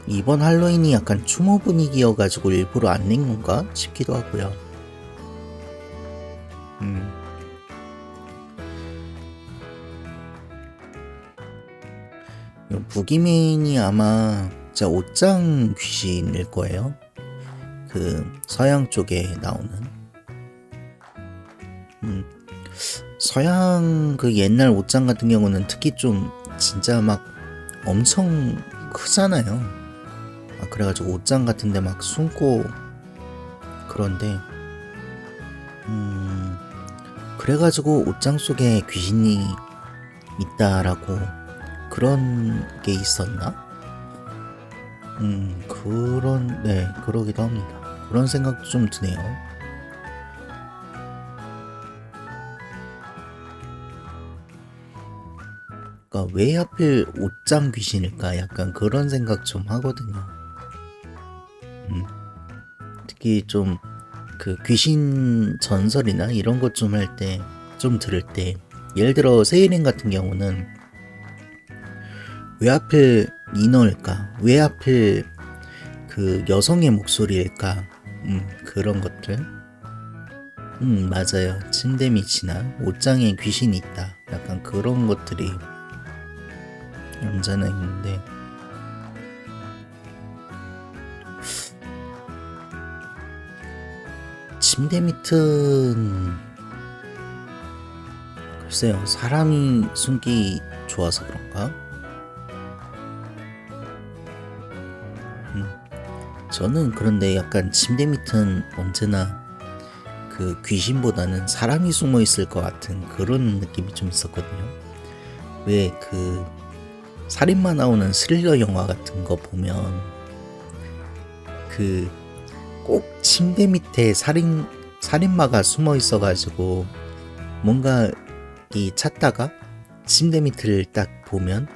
이번 할로윈이 약간 추모 분위기여가지고 일부러 안 낸 건가 싶기도 하고요. 부기맨이 아마 진짜 옷장 귀신일 거예요. 그 서양 쪽에 나오는. 서양 그 옛날 옷장 같은 경우는 특히 좀 진짜 막 엄청 크잖아요. 그래가지고 옷장 같은데 막 숨고 그런데 그래가지고 옷장 속에 귀신이 있다라고 그런 게 있었나? 네, 그러기도 합니다. 그런 생각도 좀 드네요. 그러니까 왜 하필 옷장 귀신일까? 약간 그런 생각 좀 하거든요. 특히 좀 그 귀신 전설이나 이런 것 좀 할 때, 좀 들을 때, 예를 들어 세일인 같은 경우는 왜 하필 인어일까? 왜 하필 그 여성의 목소리일까? 그런 것들. 맞아요. 침대 밑이나 옷장에 귀신이 있다. 약간 그런 것들이 언제나 있는데 침대 밑은 글쎄요, 사람이 숨기 좋아서 그런가? 저는 그런데 약간 침대 밑은 언제나 그 귀신보다는 사람이 숨어 있을 것 같은 그런 느낌이 좀 있었거든요. 왜 그 살인마 나오는 스릴러 영화 같은 거 보면 그 꼭 침대 밑에 살인마가 숨어 있어가지고 뭔가 이 찾다가 침대 밑을 딱 보면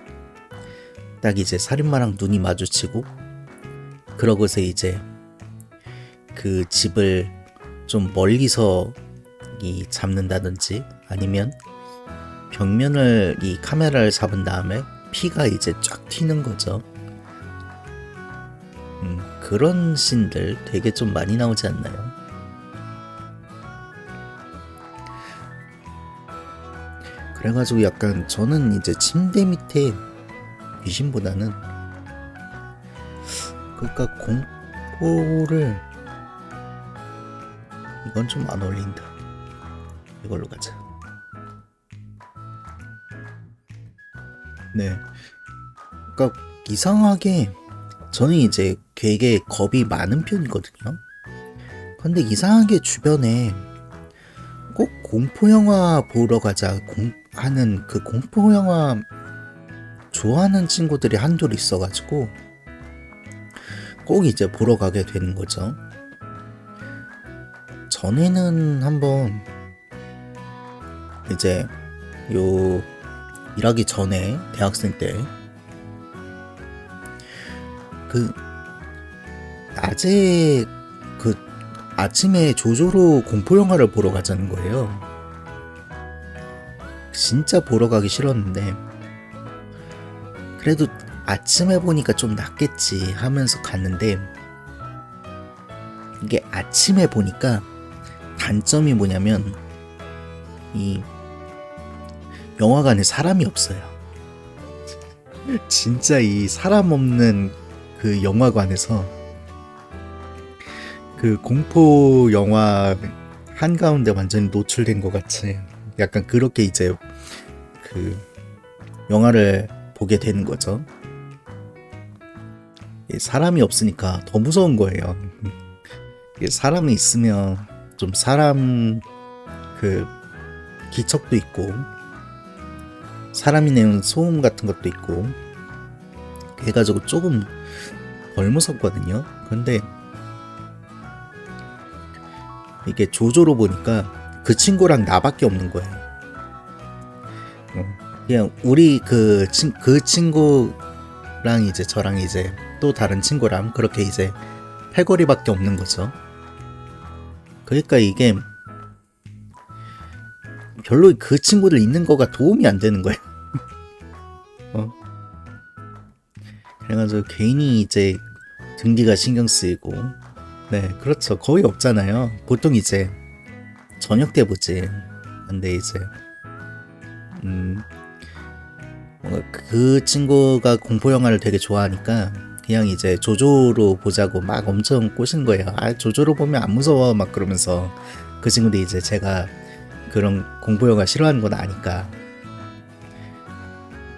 딱 이제 살인마랑 눈이 마주치고 그러고서 이제 그 집을 좀 멀리서 잡는다든지 아니면 벽면을 이 카메라를 잡은 다음에 피가 이제 쫙 튀는 거죠. 그런 씬들 되게 좀 많이 나오지 않나요? 그래가지고 약간 저는 이제 침대 밑에 귀신보다는 그러니까 공포를 이건 좀 안 어울린다. 이걸로 가자. 네. 그러니까 이상하게 저는 이제 되게 겁이 많은 편이거든요. 근데 이상하게 주변에 꼭 공포 영화 보러 가자 하는 그 공포 영화 좋아하는 친구들이 한둘 있어가지고 꼭 이제 보러 가게 되는 거죠. 전에는 한번 이제 일하기 전에 대학생 때 그 낮에 그 아침에 조조로 공포 영화를 보러 가자는 거예요. 진짜 보러 가기 싫었는데 그래도 아침에 보니까 좀 낫겠지 하면서 갔는데 이게 아침에 보니까 단점이 뭐냐면 이 영화관에 사람이 없어요. 진짜 이 사람 없는 그 영화관에서 그 공포 영화 한가운데 완전히 노출된 것 같이 약간 그렇게 이제 그 영화를 보게 되는 거죠. 사람이 없으니까 더 무서운 거예요. 사람이 있으면 좀 사람 그 기척도 있고 사람이 내는 소음 같은 것도 있고 해가지고 조금 덜 무섭거든요. 근데 이게 조조로 보니까 그 친구랑 나밖에 없는 거예요. 그냥 우리 그 친구랑 이제 저랑 이제 또 다른 친구랑 그렇게 이제 팔걸이밖에 없는 거죠. 그러니까 이게 별로 그 친구들 있는 거가 도움이 안 되는 거예요. 그래가지고 괜히 이제 등 뒤가 신경 쓰이고 네 그렇죠. 거의 없잖아요. 보통 이제 저녁 때 보지. 근데 이제 그 친구가 공포 영화를 되게 좋아하니까 그냥 이제 조조로 보자고 막 엄청 꼬신 거예요. 아 조조로 보면 안 무서워 막 그러면서 그 친구도 이제 제가 그런 공포 영화 싫어하는 건 아니까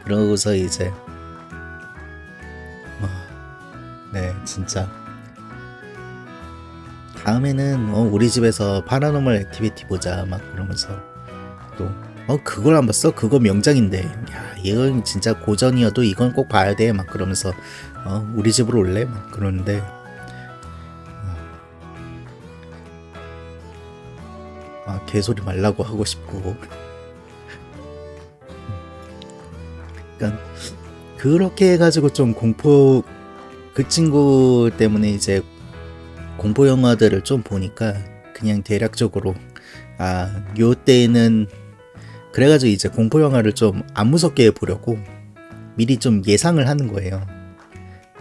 그러고서 이제 네 진짜 다음에는 우리 집에서 파라노멀 액티비티 보자 막 그러면서 또 그걸 안 봤어? 그거 명작인데 야 이건 진짜 고전이어도 이건 꼭 봐야 돼 막 그러면서 우리 집으로 올래? 막 그러는데 개소리 말라고 하고 싶고 그러니까 그렇게 해가지고 좀 공포 그 친구 때문에 이제 공포 영화들을 좀 보니까 그냥 대략적으로 요때는 그래가지고 이제 공포 영화를 좀 안 무섭게 보려고 미리 좀 예상을 하는 거예요.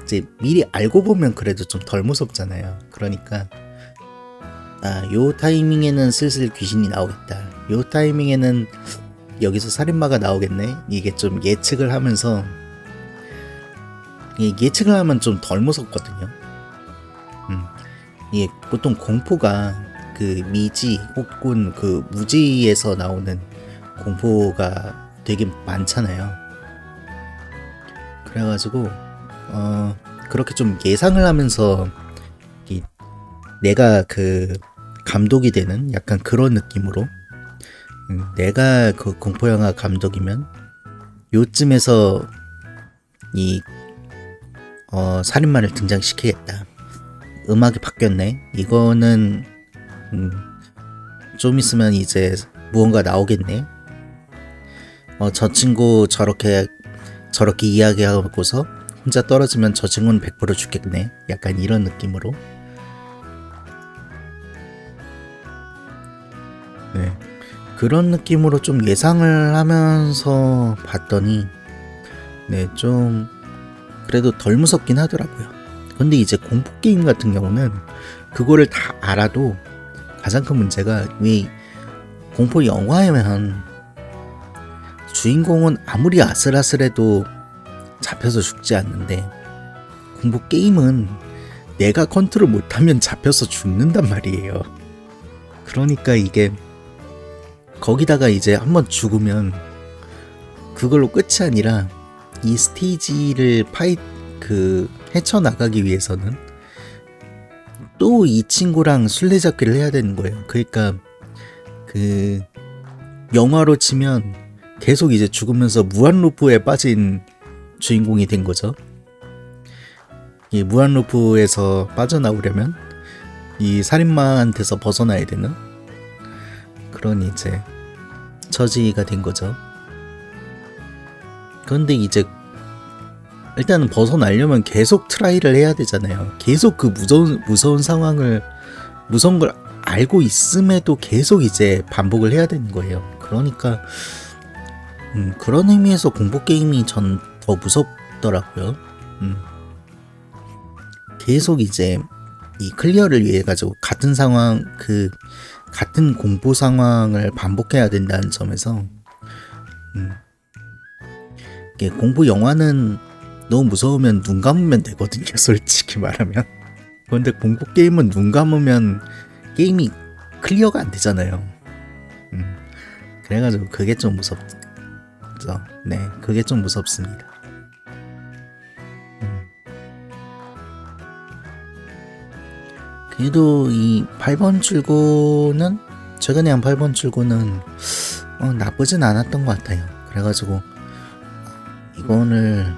이제 미리 알고 보면 그래도 좀 덜 무섭잖아요. 그러니까 요 타이밍에는 슬슬 귀신이 나오겠다. 요 타이밍에는 여기서 살인마가 나오겠네. 이게 좀 예측을 하면서 예측을 하면 좀 덜 무섭거든요. 이게 보통 공포가 그 미지 혹은 그 무지에서 나오는 공포가 되게 많잖아요. 그래가지고 그렇게 좀 예상을 하면서 내가 그 감독이 되는 약간 그런 느낌으로 내가 그 공포영화 감독이면 요쯤에서 이 살인마를 등장시키겠다. 음악이 바뀌었네. 이거는 좀 있으면 이제 무언가 나오겠네. 저 친구 저렇게 이야기하고서 혼자 떨어지면 저 친구는 100% 죽겠네. 약간 이런 느낌으로. 네. 그런 느낌으로 좀 예상을 하면서 봤더니 네, 좀 그래도 덜 무섭긴 하더라고요. 근데 이제 공포 게임 같은 경우는 그거를 다 알아도 가장 큰 문제가 왜 공포 영화에만 주인공은 아무리 아슬아슬해도 잡혀서 죽지 않는데 공포 게임은 내가 컨트롤 못하면 잡혀서 죽는단 말이에요. 그러니까 이게 거기다가 이제 한번 죽으면 그걸로 끝이 아니라 이 스테이지를 헤쳐나가기 위해서는 또 이 친구랑 술래잡기를 해야 되는 거예요. 그러니까 그 영화로 치면 계속 이제 죽으면서 무한루프에 빠진 주인공이 된 거죠. 이 무한루프에서 빠져나오려면 이 살인마한테서 벗어나야 되는 그런 이제 처지가 된 거죠. 그런데 이제 일단은 벗어나려면 계속 트라이를 해야 되잖아요. 계속 그 무서운 상황을 무서운 걸 알고 있음에도 계속 이제 반복을 해야 되는 거예요. 그러니까 그런 의미에서 공포 게임이 전 더 무섭더라고요. 계속 이제 이 클리어를 위해 가지고 같은 상황 같은 공포 상황을 반복해야 된다는 점에서 이게 공포 영화는 너무 무서우면 눈 감으면 되거든요. 솔직히 말하면. 그런데 공포 게임은 눈 감으면 게임이 클리어가 안 되잖아요. 그래가지고 그게 좀 무섭죠. 네, 그게 좀 무섭습니다. 그래도 이 8번 출구는 최근에 한 8번 출구는 나쁘진 않았던 것 같아요. 그래가지고 이거를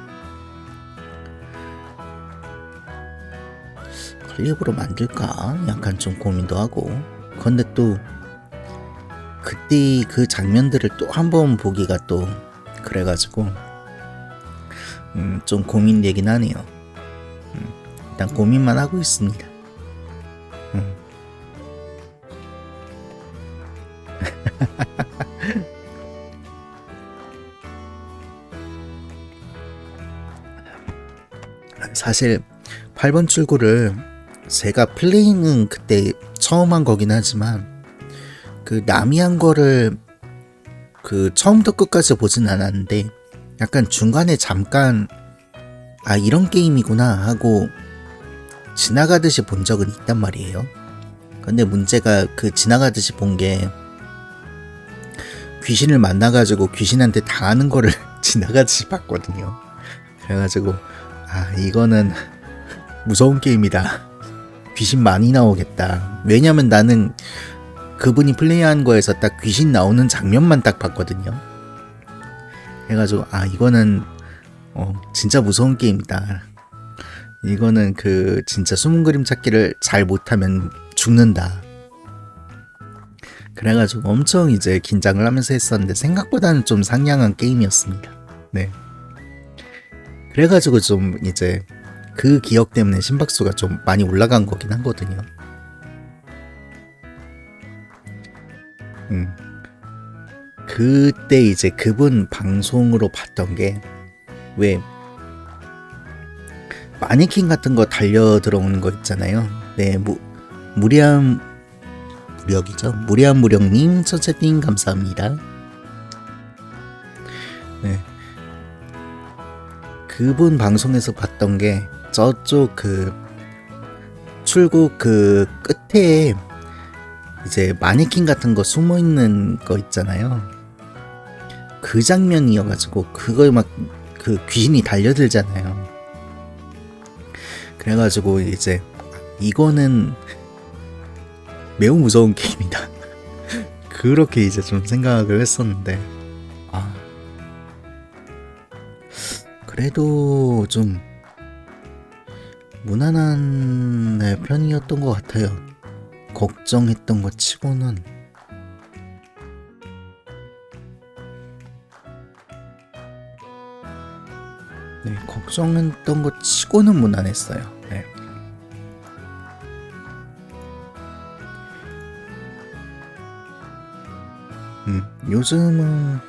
클립으로 만들까 약간 좀 고민도 하고. 그런데 또 그때 그 장면들을 또 한번 보기가 또 그래가지고 좀 고민되긴 하네요. 일단 고민만 하고 있습니다. 사실 8번 출구를 제가 플레이는 그때 처음 한 거긴 하지만 그 남이 한 거를 처음부터 끝까지 보진 않았는데 약간 중간에 잠깐 이런 게임이구나 하고 지나가듯이 본 적은 있단 말이에요. 근데 문제가 지나가듯이 본 게 귀신을 만나가지고 귀신한테 당하는 거를 지나가듯이 봤거든요. 그래가지고 이거는 무서운 게임이다. 귀신 많이 나오겠다. 왜냐면 나는 그분이 플레이한 거에서 딱 귀신 나오는 장면만 딱 봤거든요. 그래가지고 이거는 진짜 무서운 게임이다. 이거는 진짜 숨은 그림 찾기를 잘 못하면 죽는다. 그래가지고 엄청 이제 긴장을 하면서 했었는데 생각보다는 좀 상냥한 게임이었습니다. 네. 그래가지고 좀 이제 그 기억 때문에 심박수가 좀 많이 올라간 거긴 하거든요. 그때 이제 그분 방송으로 봤던 게 왜 마네킹 같은 거 달려 들어오는 거 있잖아요. 네, 무량님 첫째님 감사합니다. 네, 그분 방송에서 봤던 게 저쪽 출구 끝에 이제 마네킹 같은 거 숨어 있는 거 있잖아요. 그 장면이어가지고 그거에 막 귀신이 달려들잖아요. 그래가지고 이제 이거는 매우 무서운 게임이다. 그렇게 이제 좀 생각을 했었는데 그래도 좀 무난한 편이었던 것 같아요. 걱정했던 것 치고는. 네, 걱정했던 것 치고는 무난했어요. 네. 요즘은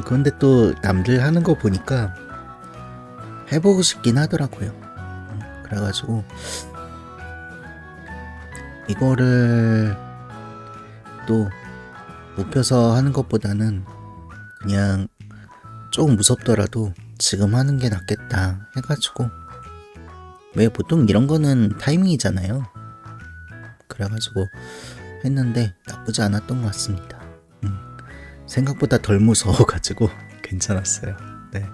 그런데 또 남들 하는 거 보니까 해보고 싶긴 하더라고요. 그래가지고 이거를 또 눕혀서 하는 것보다는 그냥 조금 무섭더라도 지금 하는 게 낫겠다 해가지고, 왜 보통 이런 거는 타이밍이잖아요. 그래가지고 했는데 나쁘지 않았던 것 같습니다. 생각보다 덜 무서워가지고 괜찮았어요. 네.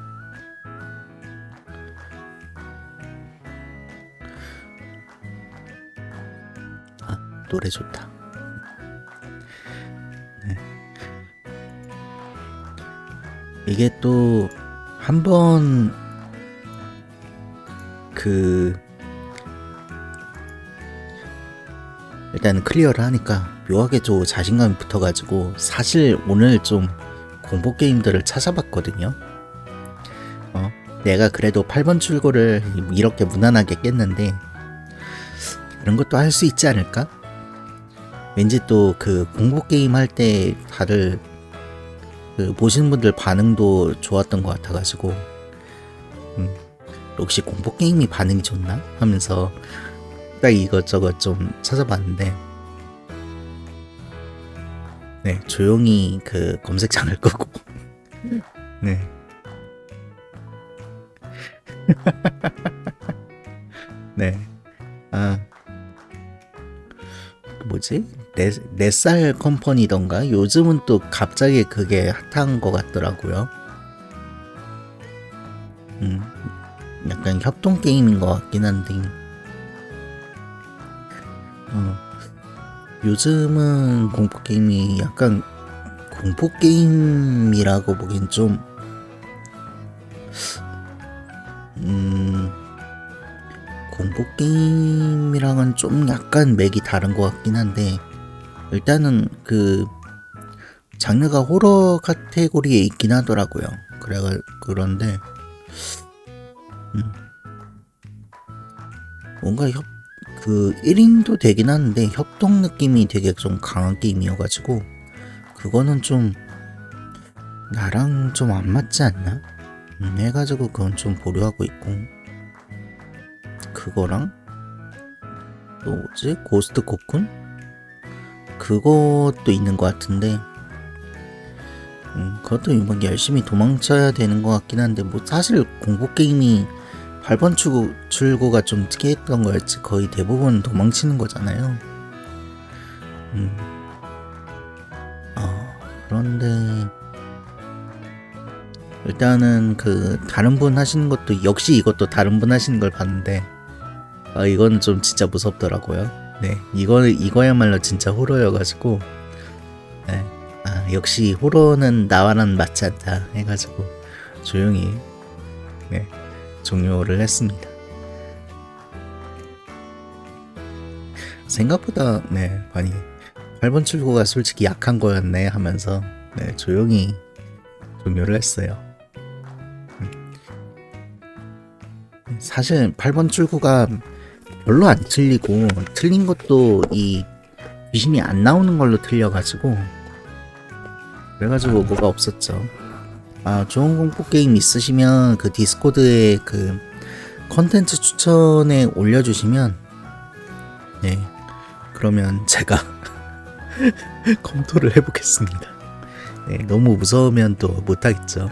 노래 좋다. 네. 이게 또 한번 일단 클리어를 하니까 묘하게 좀 자신감이 붙어가지고, 사실 오늘 좀 공포 게임들을 찾아봤거든요. 내가 그래도 8번 출구를 이렇게 무난하게 깼는데 그런 것도 할 수 있지 않을까? 왠지 또 그 공포 게임 할 때 다들 보시는 분들 반응도 좋았던 것 같아가지고, 혹시 공포 게임이 반응이 좋나 하면서 딱 이것저것 좀 찾아봤는데, 네, 조용히 그 검색창을 끄고 네. 네. 뭐지? 넷살 컴퍼니던가? 요즘은 또 갑자기 그게 핫한 것 같더라고요. 약간 협동 게임인 것 같긴 한데, 요즘은 공포 게임이 약간 공포 게임이라고 보긴 좀 공포 게임이랑은 좀 약간 맥이 다른 것 같긴 한데, 일단은 그 장르가 호러 카테고리에 있긴 하더라고요. 그런데 뭔가 1인도 되긴 하는데 협동 느낌이 되게 좀 강한 게임이어가지고, 그거는 좀 나랑 좀 안 맞지 않나? 해가지고 그건 좀 보류하고 있고, 그거랑 또 뭐지? 고스트 코쿤? 그것도 있는 것 같은데, 그것도 이번 열심히 도망쳐야 되는 것 같긴 한데, 뭐 사실 공포 게임이 8번 출구가 좀 특이했던 거였지, 거의 대부분 도망치는 거잖아요. 그런데 일단은 그 다른 분 하시는 것도, 역시 이것도 다른 분 하시는 걸 봤는데, 이건 좀 진짜 무섭더라고요. 네, 이거야말로 진짜 호러여가지고, 네, 역시 호러는 나와는 맞지 않다 해가지고 조용히 네, 종료를 했습니다. 생각보다 네, 많이 8번 출구가 솔직히 약한 거였네 하면서 네, 조용히 종료를 했어요. 사실 8번 출구가 별로 안 틀리고, 틀린 것도 이 귀신이 안 나오는 걸로 틀려가지고, 그래가지고 뭐가 없었죠. 좋은 공포 게임 있으시면 그 디스코드에 그 컨텐츠 추천에 올려주시면, 네, 그러면 제가 검토를 해보겠습니다. 네, 너무 무서우면 또 못하겠죠.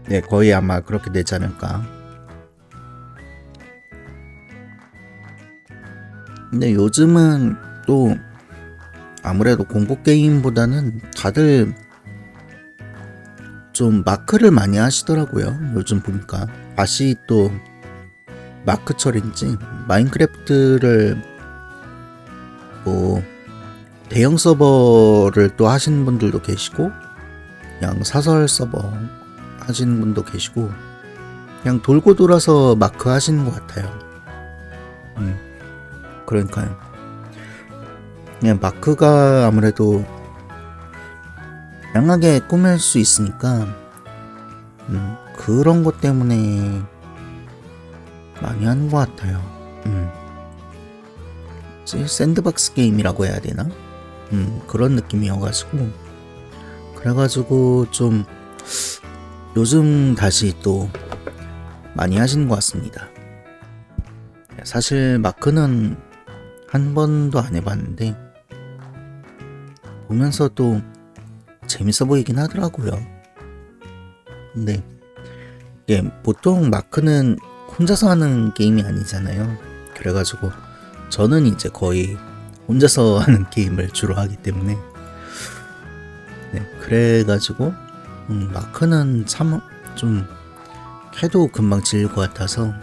네, 거의 아마 그렇게 되지 않을까. 근데 요즘은 또 아무래도 공포 게임보다는 다들 좀 마크를 많이 하시더라고요. 요즘 보니까 다시 또 마크철인지 마인크래프트를 뭐 대형 서버를 또 하시는 분들도 계시고 그냥 사설 서버 하시는 분도 계시고 그냥 돌고 돌아서 마크 하시는 것 같아요. 그러니까요. 그냥 마크가 아무래도 다양하게 꾸밀 수 있으니까 그런 것 때문에 많이 하는 것 같아요. 샌드박스 게임이라고 해야 되나? 그런 느낌이어가지고 그래가지고 좀 요즘 다시 또 많이 하시는 것 같습니다. 사실 마크는 한 번도 안 해봤는데 보면서 또 재밌어 보이긴 하더라고요. 근데 이게 보통 마크는 혼자서 하는 게임이 아니잖아요. 그래가지고 저는 이제 거의 혼자서 하는 게임을 주로 하기 때문에 그래가지고 마크는 참 좀 해도 금방 질릴 것 같아서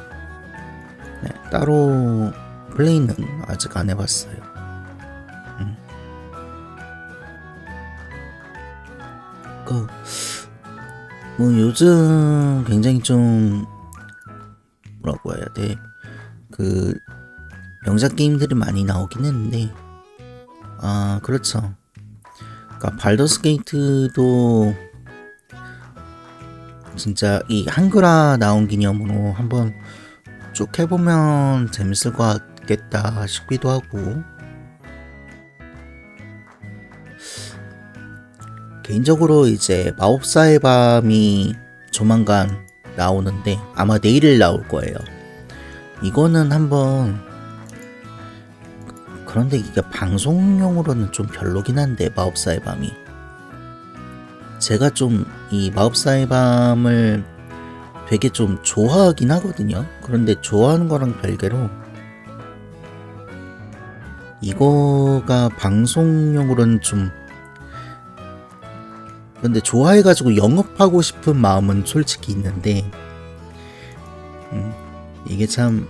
따로 플레이는 아직 안 해봤어요. 뭐 요즘 굉장히 좀 뭐라고 해야 돼, 그 명작 게임들이 많이 나오긴 했는데 그렇죠. 그러니까 발더스 게이트도 진짜 이 한글화 나온 기념으로 한번 쭉 해보면 재밌을 것 같겠다 싶기도 하고, 개인적으로 이제 마법사의 밤이 조만간 나오는데 아마 내일 나올 거예요. 이거는 한번, 그런데 이게 방송용으로는 좀 별로긴 한데, 마법사의 밤이 제가 좀 이 마법사의 밤을 되게 좀 좋아하긴 하거든요. 그런데 좋아하는 거랑 별개로 이거가 방송용으로는 좀, 근데 좋아해가지고 영업하고 싶은 마음은 솔직히 있는데 이게 참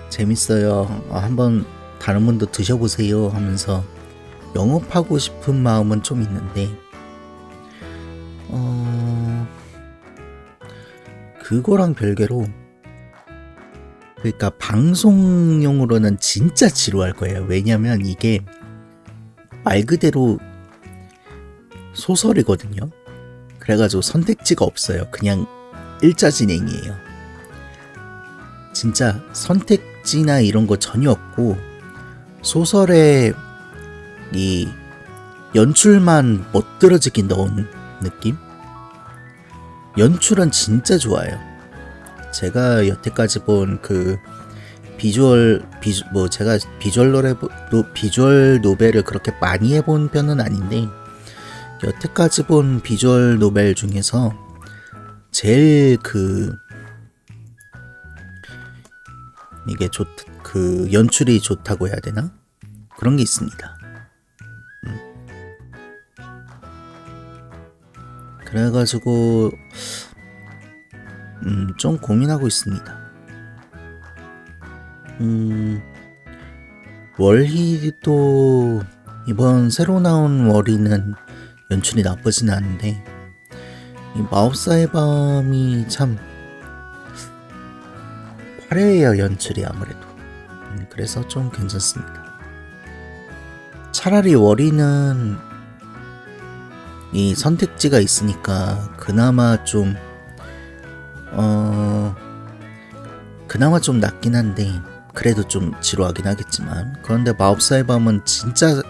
재밌어요. 한번 다른 분도 드셔보세요 하면서 영업하고 싶은 마음은 좀 있는데 그거랑 별개로, 그러니까 방송용으로는 진짜 지루할 거예요. 왜냐면 이게 말 그대로 소설이거든요. 그래가지고 선택지가 없어요. 그냥 일자 진행이에요. 진짜 선택지나 이런 거 전혀 없고 소설에 이 연출만 멋들어지게 넣은 느낌? 연출은 진짜 좋아요. 제가 여태까지 본 그 제가 비주얼 노벨을 그렇게 많이 해본 편은 아닌데 여태까지 본 비주얼 노벨 중에서 제일 이게 그 연출이 좋다고 해야 되나? 그런 게 있습니다. 그래가지고 좀 고민하고 있습니다. 월희도 이번 새로 나온 월희는 연출이 나쁘진 않은데 이 마법사의 밤이 참 화려해요, 연출이 아무래도. 그래서 좀 괜찮습니다. 차라리 월희는 이 선택지가 있으니까 그나마 좀 낫긴 한데 그래도 좀 지루하긴 하겠지만, 그런데 마법사의 밤은 진짜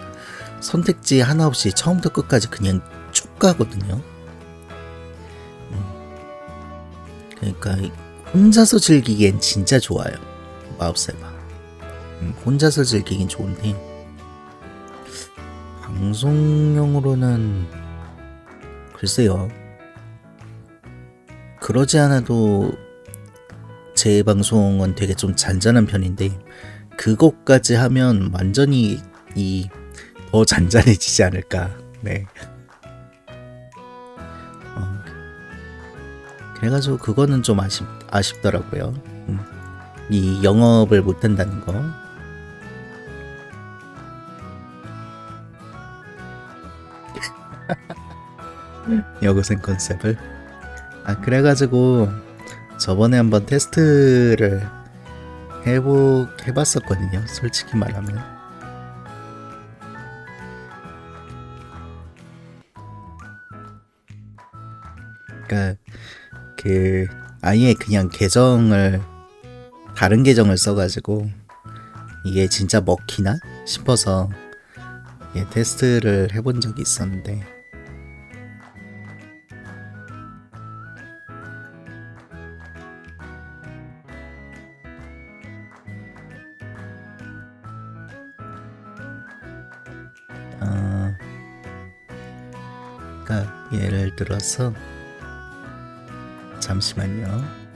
선택지 하나 없이 처음부터 끝까지 그냥 쭉 가거든요. 그러니까 혼자서 즐기기엔 진짜 좋아요, 마법사의 밤. 혼자서 즐기긴 좋은데 방송용으로는 글쎄요, 그러지 않아도 제 방송은 되게 좀 잔잔한 편인데 그것까지 하면 완전히 더 잔잔해지지 않을까. 네. 그래가지고 그거는 좀 아쉽더라고요. 이 영업을 못한다는 거. 여고생 컨셉을. 그래가지고 저번에 한번 테스트를 해봤었거든요. 솔직히 말하면. 그러니까 아예 그냥 다른 계정을 써가지고 이게 진짜 먹히나 싶어서 테스트를 해본 적이 있었는데, 그러니까 예를 들어서 잠시만요.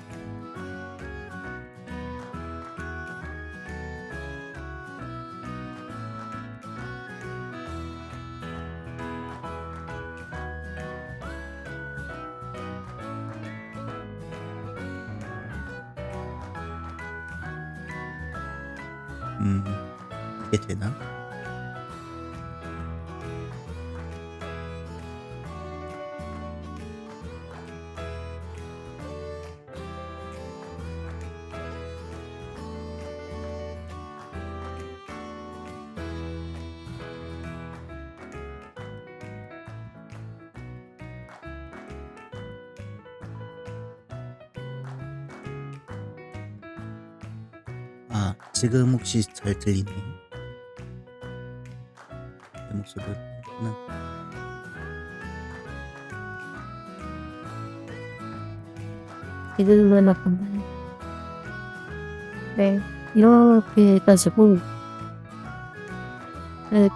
이게 되나? 지금 혹시 잘 들리나요? 내 목소리 들리구나. 지금은 어떤가요? 네, 이렇게 해가지고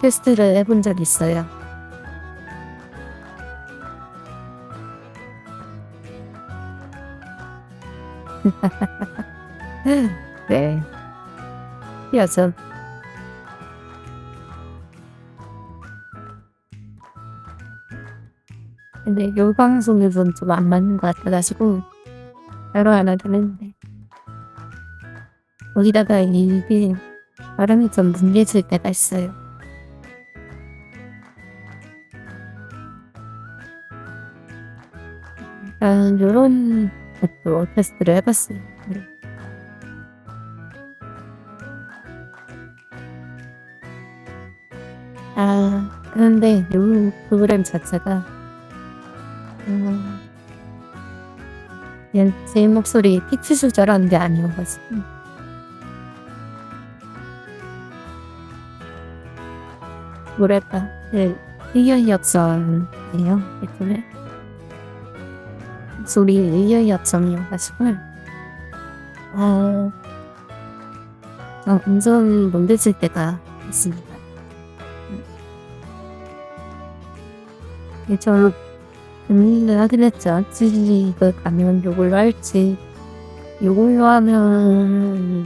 테스트를 해본 적 있어요. 네, 여죠. 근데 요 방송에서는 좀 안 맞는 것 같아가지고 따로 안 하긴 했는데, 거기다가 이게 발음이 좀 문제질 때가 있어요. 요런 것도 테스트를 해봤어요. 네. 그런데 요 프로그램 자체가 그냥 제 목소리 피치 조절하는 게 아니어가지고 뭐랄까 의견 협정이에요. 이번에 목소리 의견 협정이어가지고 엄청 문제질 때가 있습니다. 저 고민을 하긴 했죠. 이걸 가면 요걸로 할지, 요걸로 하면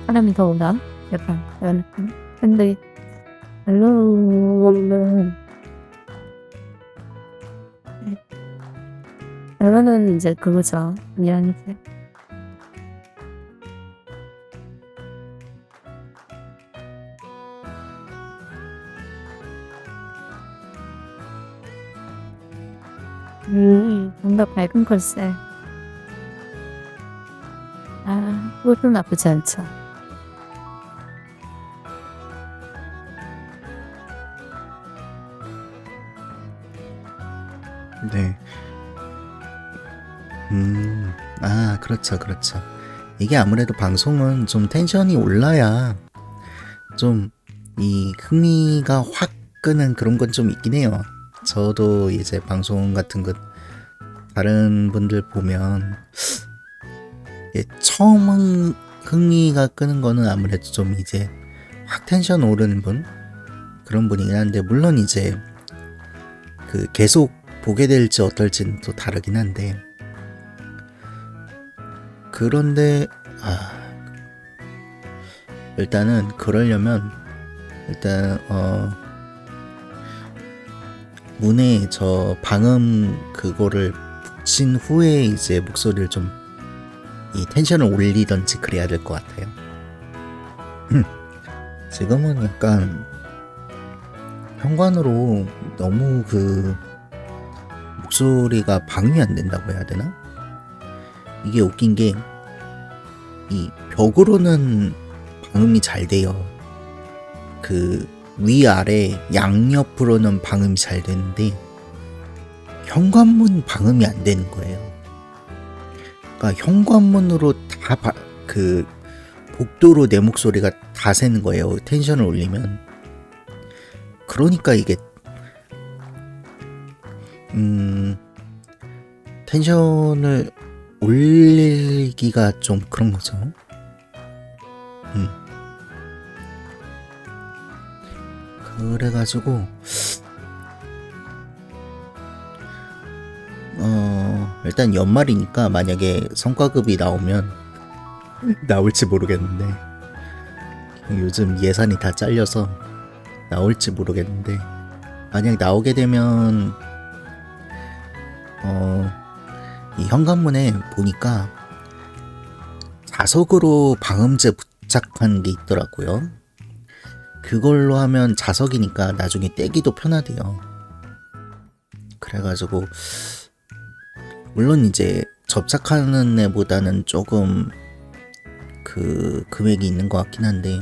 사람이 더 오나? 약간 그런 느낌. 근데 결론은 이제 그거죠. 그냥 이제 뭔가 밝은 컨셉. 그것도 나쁘지 않죠. 네. 그렇죠, 그렇죠. 이게 아무래도 방송은 좀 텐션이 올라야 좀 이 흥미가 확 끄는 그런 건 좀 있긴 해요. 저도 이제 방송 같은 거 다른 분들 보면 처음 흥미가 끄는 거는 아무래도 좀 이제 확 텐션 오르는 분, 그런 분이긴 한데, 물론 이제 계속 보게 될지 어떨지는 또 다르긴 한데, 그런데 일단은 그러려면 일단 문에 저 방음 그거를 붙인 후에 이제 목소리를 좀 이 텐션을 올리던지 그래야 될 것 같아요. 지금은 약간 현관으로 너무 그 목소리가 방음이 안 된다고 해야 되나? 이게 웃긴 게 이 벽으로는 방음이 잘 돼요. 그 위아래 양옆으로는 방음이 잘 되는데 현관문 방음이 안 되는 거예요. 그러니까 현관문으로 다 그 복도로 내 목소리가 다 새는 거예요. 텐션을 올리면. 그러니까 이게 텐션을 올리기가 좀 그런 거죠. 그래가지고 일단 연말이니까 만약에 성과급이 나오면 나올지 모르겠는데 요즘 예산이 다 잘려서 나올지 모르겠는데 만약 나오게 되면 이 현관문에 보니까 자석으로 방음제 부착한 게 있더라고요. 그걸로 하면 자석이니까 나중에 떼기도 편하대요. 그래가지고 물론 이제 접착하는 애보다는 조금 그 금액이 있는 것 같긴 한데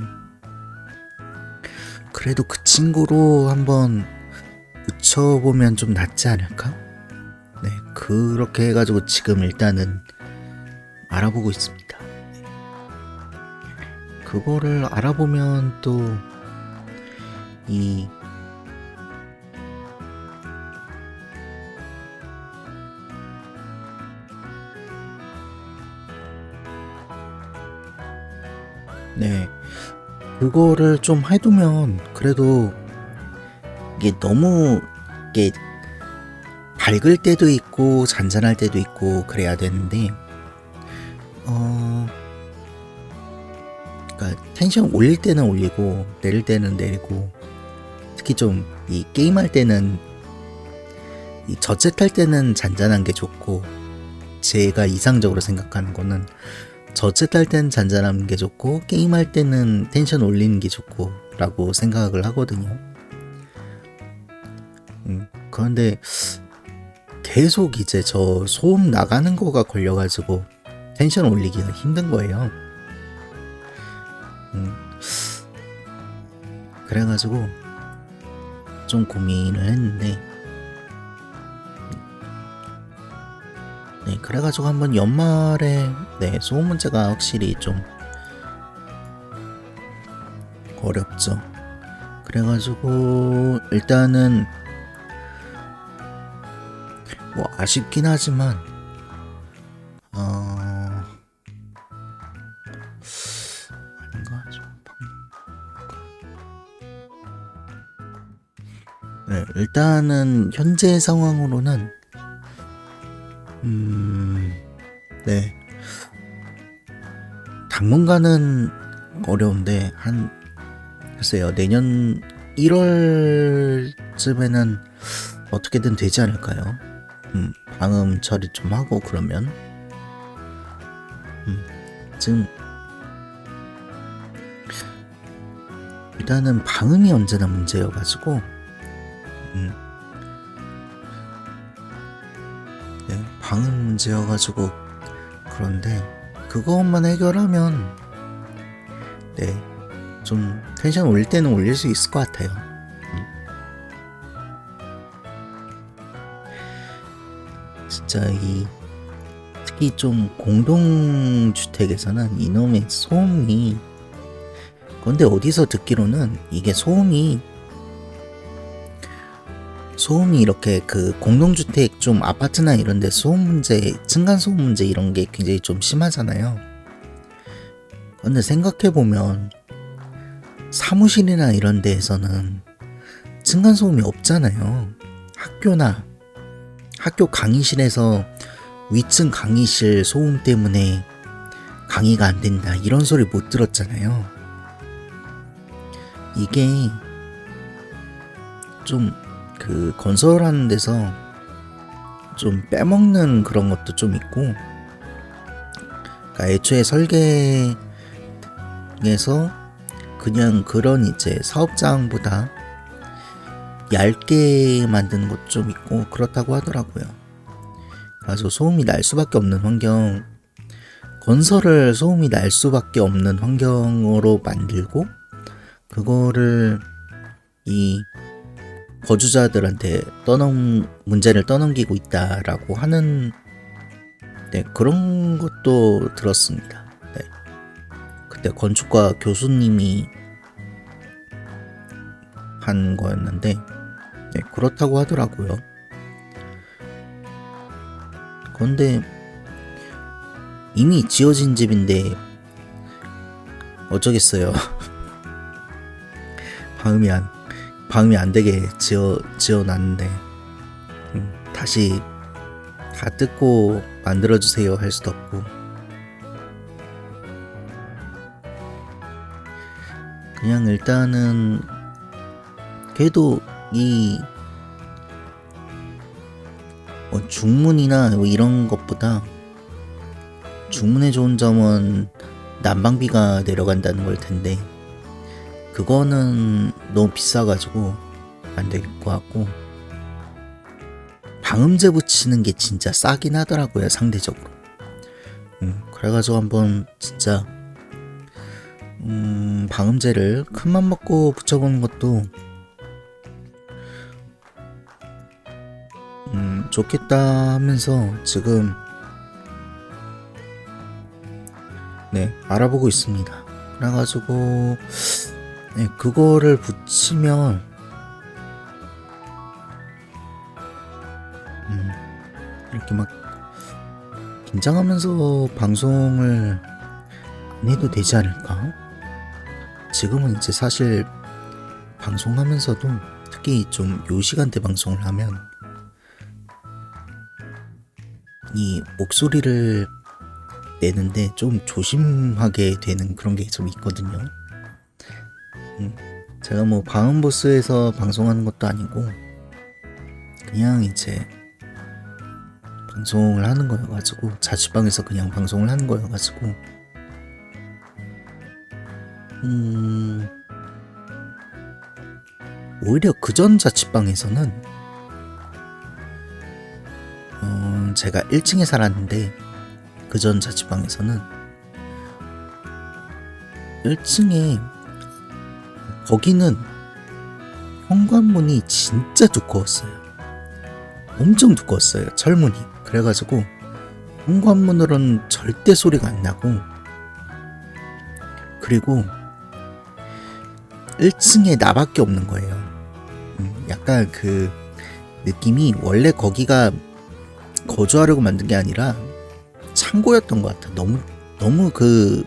그래도 그 친구로 한번 붙여보면 좀 낫지 않을까? 네, 그렇게 해가지고 지금 일단은 알아보고 있습니다. 그거를 알아보면 또 이 네, 그거를 좀 해두면 그래도 이게 너무 이게 밝을 때도 있고 잔잔할 때도 있고 그래야 되는데 그러니까 텐션 올릴 때는 올리고 내릴 때는 내리고 특히 좀 이 게임할 때는 이 저챗할 때는 잔잔한 게 좋고 제가 이상적으로 생각하는 거는 저챗할 때는 잔잔한 게 좋고 게임할 때는 텐션 올리는 게 좋고 라고 생각을 하거든요. 그런데 계속 이제 저 소음 나가는 거가 걸려가지고 텐션 올리기가 힘든 거예요. 그래가지고 좀 고민을 했는데 네, 그래가지고 한번 연말에 네, 소음 문제가 확실히 좀 어렵죠. 그래가지고 일단은 뭐 아쉽긴 하지만 아닌가 좀 네, 일단은 현재 상황으로는 네, 당분간은 어려운데 한 글쎄요 내년 1월쯤에는 어떻게든 되지 않을까요? 방음 처리 좀 하고 그러면 지금 일단은 방음이 언제나 문제여가지고 네, 방음 문제여가지고 그런데 그것만 해결하면 네, 좀 텐션 올릴 때는 올릴 수 있을 것 같아요. 진짜 이 특히 좀 공동주택에서는 이놈의 소음이 근데 어디서 듣기로는 이게 소음이 이렇게 그 공동주택 좀 아파트나 이런데 소음 문제, 층간소음 문제 이런 게 굉장히 좀 심하잖아요. 근데 생각해보면 사무실이나 이런 데에서는 층간소음이 없잖아요. 학교 강의실에서 위층 강의실 소음 때문에 강의가 안 된다 이런 소리 못 들었잖아요. 이게 좀 그 건설하는 데서 좀 빼먹는 그런 것도 좀 있고, 그러니까 애초에 설계에서 그냥 그런 이제 사업장보다 얇게 만드는 것도 좀 있고 그렇다고 하더라고요. 그래서 소음이 날 수밖에 없는 환경, 건설을 소음이 날 수밖에 없는 환경으로 만들고 그거를 이 거주자들한테 문제를 떠넘기고 있다라고 하는 그런 것도 들었습니다. 네. 그때 건축과 교수님이 한 거였는데 그렇다고 하더라고요. 그런데 이미 지어진 집인데 어쩌겠어요. 방음이 안 되게 지어놨는데 다시 다 뜯고 만들어주세요 할 수도 없고 그냥 일단은 그래도 이 중문이나 이런 것보다 중문의 좋은 점은 난방비가 내려간다는 걸 텐데 그거는 너무 비싸가지고 안 될 것 같고 방음제 붙이는 게 진짜 싸긴 하더라고요 상대적으로. 그래가지고 한번 진짜 방음제를 큰맘 먹고 붙여보는 것도 좋겠다 하면서 지금 알아보고 있습니다. 그래가지고 그거를 붙이면 이렇게 막 긴장하면서 방송을 안 해도 되지 않을까? 지금은 이제 사실 방송하면서도 특히 좀 요 시간대 방송을 하면 이 목소리를 내는데 좀 조심하게 되는 그런 게 좀 있거든요. 제가 뭐 방음보스에서 방송하는 것도 아니고 그냥 이제 방송을 하는 거여가지고 자취방에서 그냥 방송을 하는 거여가지고 오히려 그전 자취방에서는 제가 1층에 살았는데 그전 자취방에서는 1층에 거기는 현관문이 진짜 두꺼웠어요. 엄청 두꺼웠어요. 철문이. 그래가지고 현관문으로는 절대 소리가 안 나고 그리고 1층에 나밖에 없는 거예요. 약간 그 느낌이 원래 거기가 거주하려고 만든 게 아니라 창고였던 것 같아. 너무 그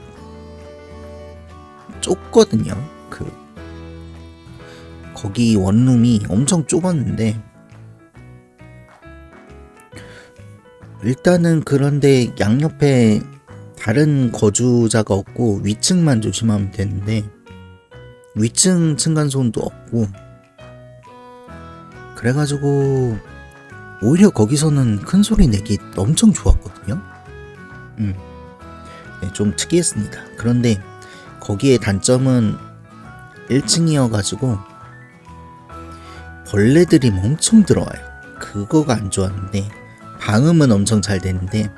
좁거든요. 거기 원룸이 엄청 좁았는데 일단은 그런데 양옆에 다른 거주자가 없고 위층만 조심하면 되는데 위층 층간소음도 없고 그래가지고 오히려 거기서는 큰 소리 내기 엄청 좋았거든요. 좀 특이했습니다. 그런데 거기에 단점은 1층이어가지고 벌레들이 엄청 들어와요. 그거가 안 좋았는데 방음은 엄청 잘 되는데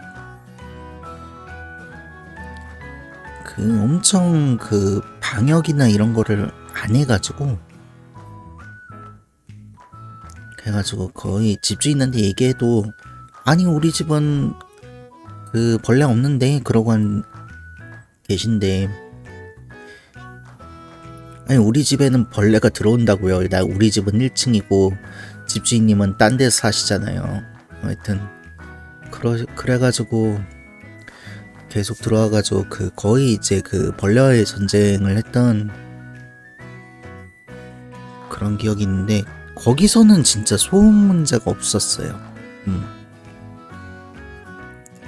엄청 방역이나 이런 거를 안 해가지고 그래가지고 거의 집주인한테 얘기해도 아니 우리 집은 벌레 없는데 그러고 계신데 아니 우리 집에는 벌레가 들어온다고요. 우리 집은 1층이고 집주인님은 딴 데서 사시잖아요. 하여튼 그래가지고 계속 들어와가지고 거의 이제 벌레와의 전쟁을 했던 그런 기억이 있는데 거기서는 진짜 소음 문제가 없었어요.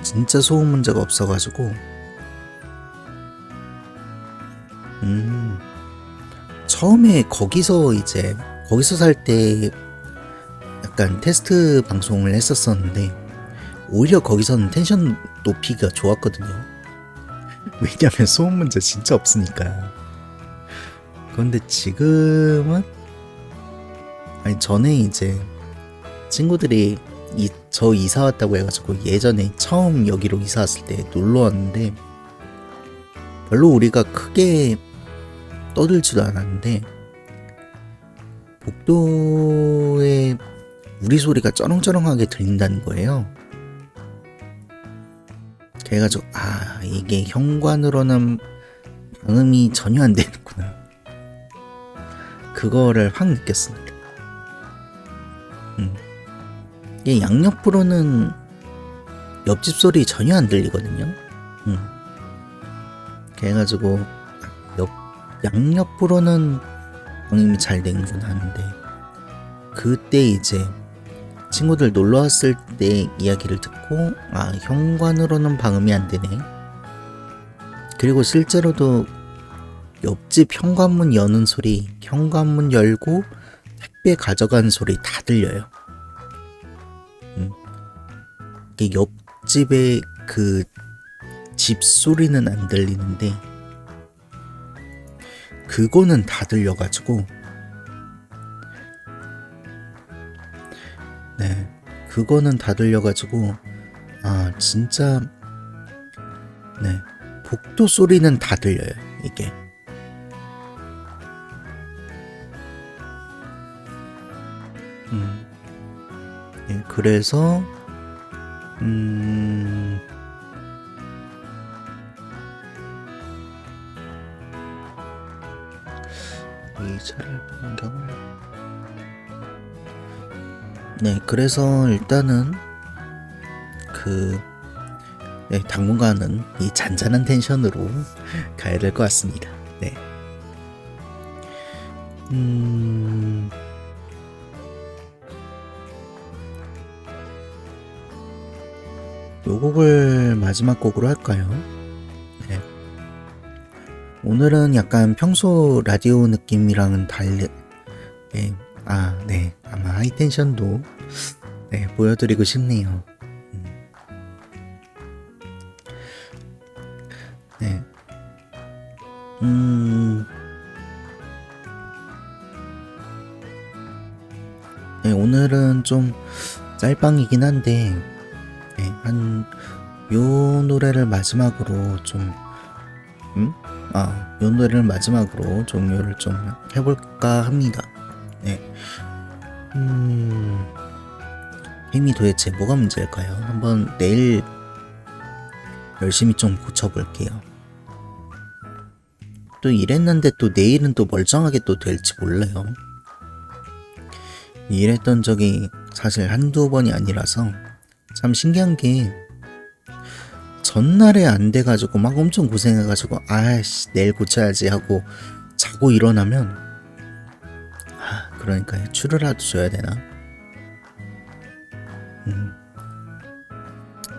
진짜 소음 문제가 없어가지고 처음에 거기서 살 때 약간 테스트 방송을 했었었는데 오히려 거기서는 텐션 높이가 좋았거든요. 왜냐면 소음 문제 진짜 없으니까. 그런데 지금은 아니 전에 이제 친구들이 저 이사 왔다고 해가지고 예전에 처음 여기로 이사 왔을 때 놀러 왔는데 별로 우리가 크게 떠들지도 않았는데 복도에 우리 소리가 쩌렁쩌렁하게 들린다는 거예요. 그래가지고 이게 현관으로는 방음이 전혀 안 되는구나. 그거를 확 느꼈습니다. 이게 양옆으로는 옆집 소리 전혀 안 들리거든요. 그래가지고 양옆으로는 방음이 잘 되는구나 하는데 그때 이제 친구들 놀러 왔을 때 이야기를 듣고 현관으로는 방음이 안 되네. 그리고 실제로도 옆집 현관문 여는 소리, 현관문 열고 택배 가져간 소리 다 들려요. 이게 옆집의 그 집 소리는 안 들리는데 그거는 다 들려가지고 그거는 다 들려가지고 진짜 복도 소리는 다 들려요 이게. 그래서 이 차를 변경을 그래서 일단은 당분간은 이 잔잔한 텐션으로 가야 될 것 같습니다. 요 곡을 마지막 곡으로 할까요? 오늘은 약간 평소 라디오 느낌이랑은 달리 아마 하이텐션도 보여드리고 싶네요. 오늘은 좀 짤방이긴 한데 요 노래를 마지막으로 좀 요 노래를 마지막으로 종료를 좀 해볼까 합니다. 힘이 도대체 뭐가 문제일까요? 한번 내일 열심히 좀 고쳐볼게요. 또 이랬는데 또 내일은 또 멀쩡하게 또 될지 몰라요. 이랬던 적이 사실 한두 번이 아니라서 참 신기한 게 전날에 안 돼가지고 막 엄청 고생해가지고 내일 고쳐야지 하고 자고 일어나면 그러니까 추루라도 줘야 되나?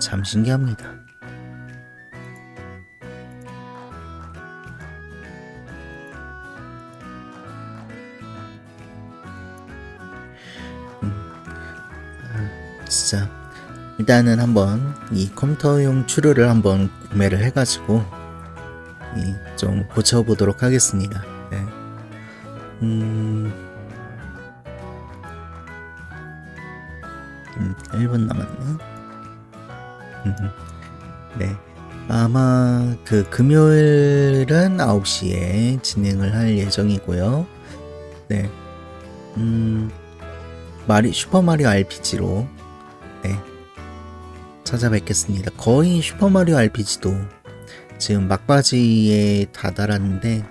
참 신기합니다. 진짜 일단은 한번 이 컴퓨터용 추루를 한번 구매를 해가지고 좀 고쳐보도록 하겠습니다. 1분 남았네. 아마 그 금요일은 9시에 진행을 할 예정이고요. 슈퍼마리오 RPG로 찾아뵙겠습니다. 거의 슈퍼마리오 RPG도 지금 막바지에 다다랐는데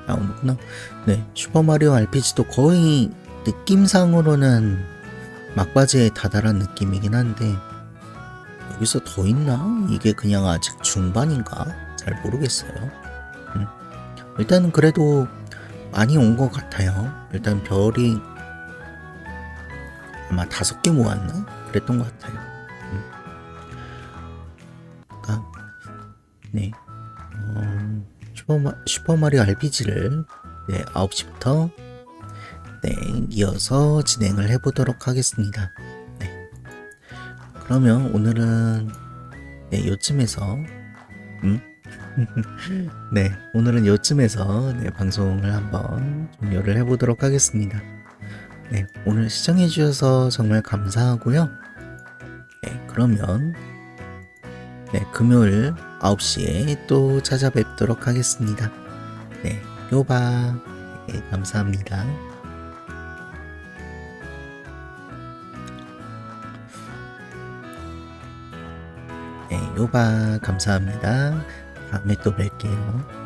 나오는구나. 슈퍼마리오 RPG도 거의 느낌상으로는 막바지에 다다란 느낌이긴 한데 여기서 더 있나? 이게 그냥 아직 중반인가? 잘 모르겠어요. 일단은 그래도 많이 온 것 같아요. 일단 별이 아마 5개 모았나? 그랬던 것 같아요. 슈퍼마리오 RPG를 9시부터 네, 이어서 진행을 해보도록 하겠습니다. 네. 그러면 오늘은 네, 요쯤에서 네, 오늘은 요쯤에서 네, 방송을 한번 종료를 해보도록 하겠습니다. 네, 오늘 시청해주셔서 정말 감사하고요. 네, 그러면 네, 금요일 9시에 또 찾아뵙도록 하겠습니다. 네, 요바. 네, 감사합니다. 네, 요바 감사합니다. 다음에 또 뵐게요.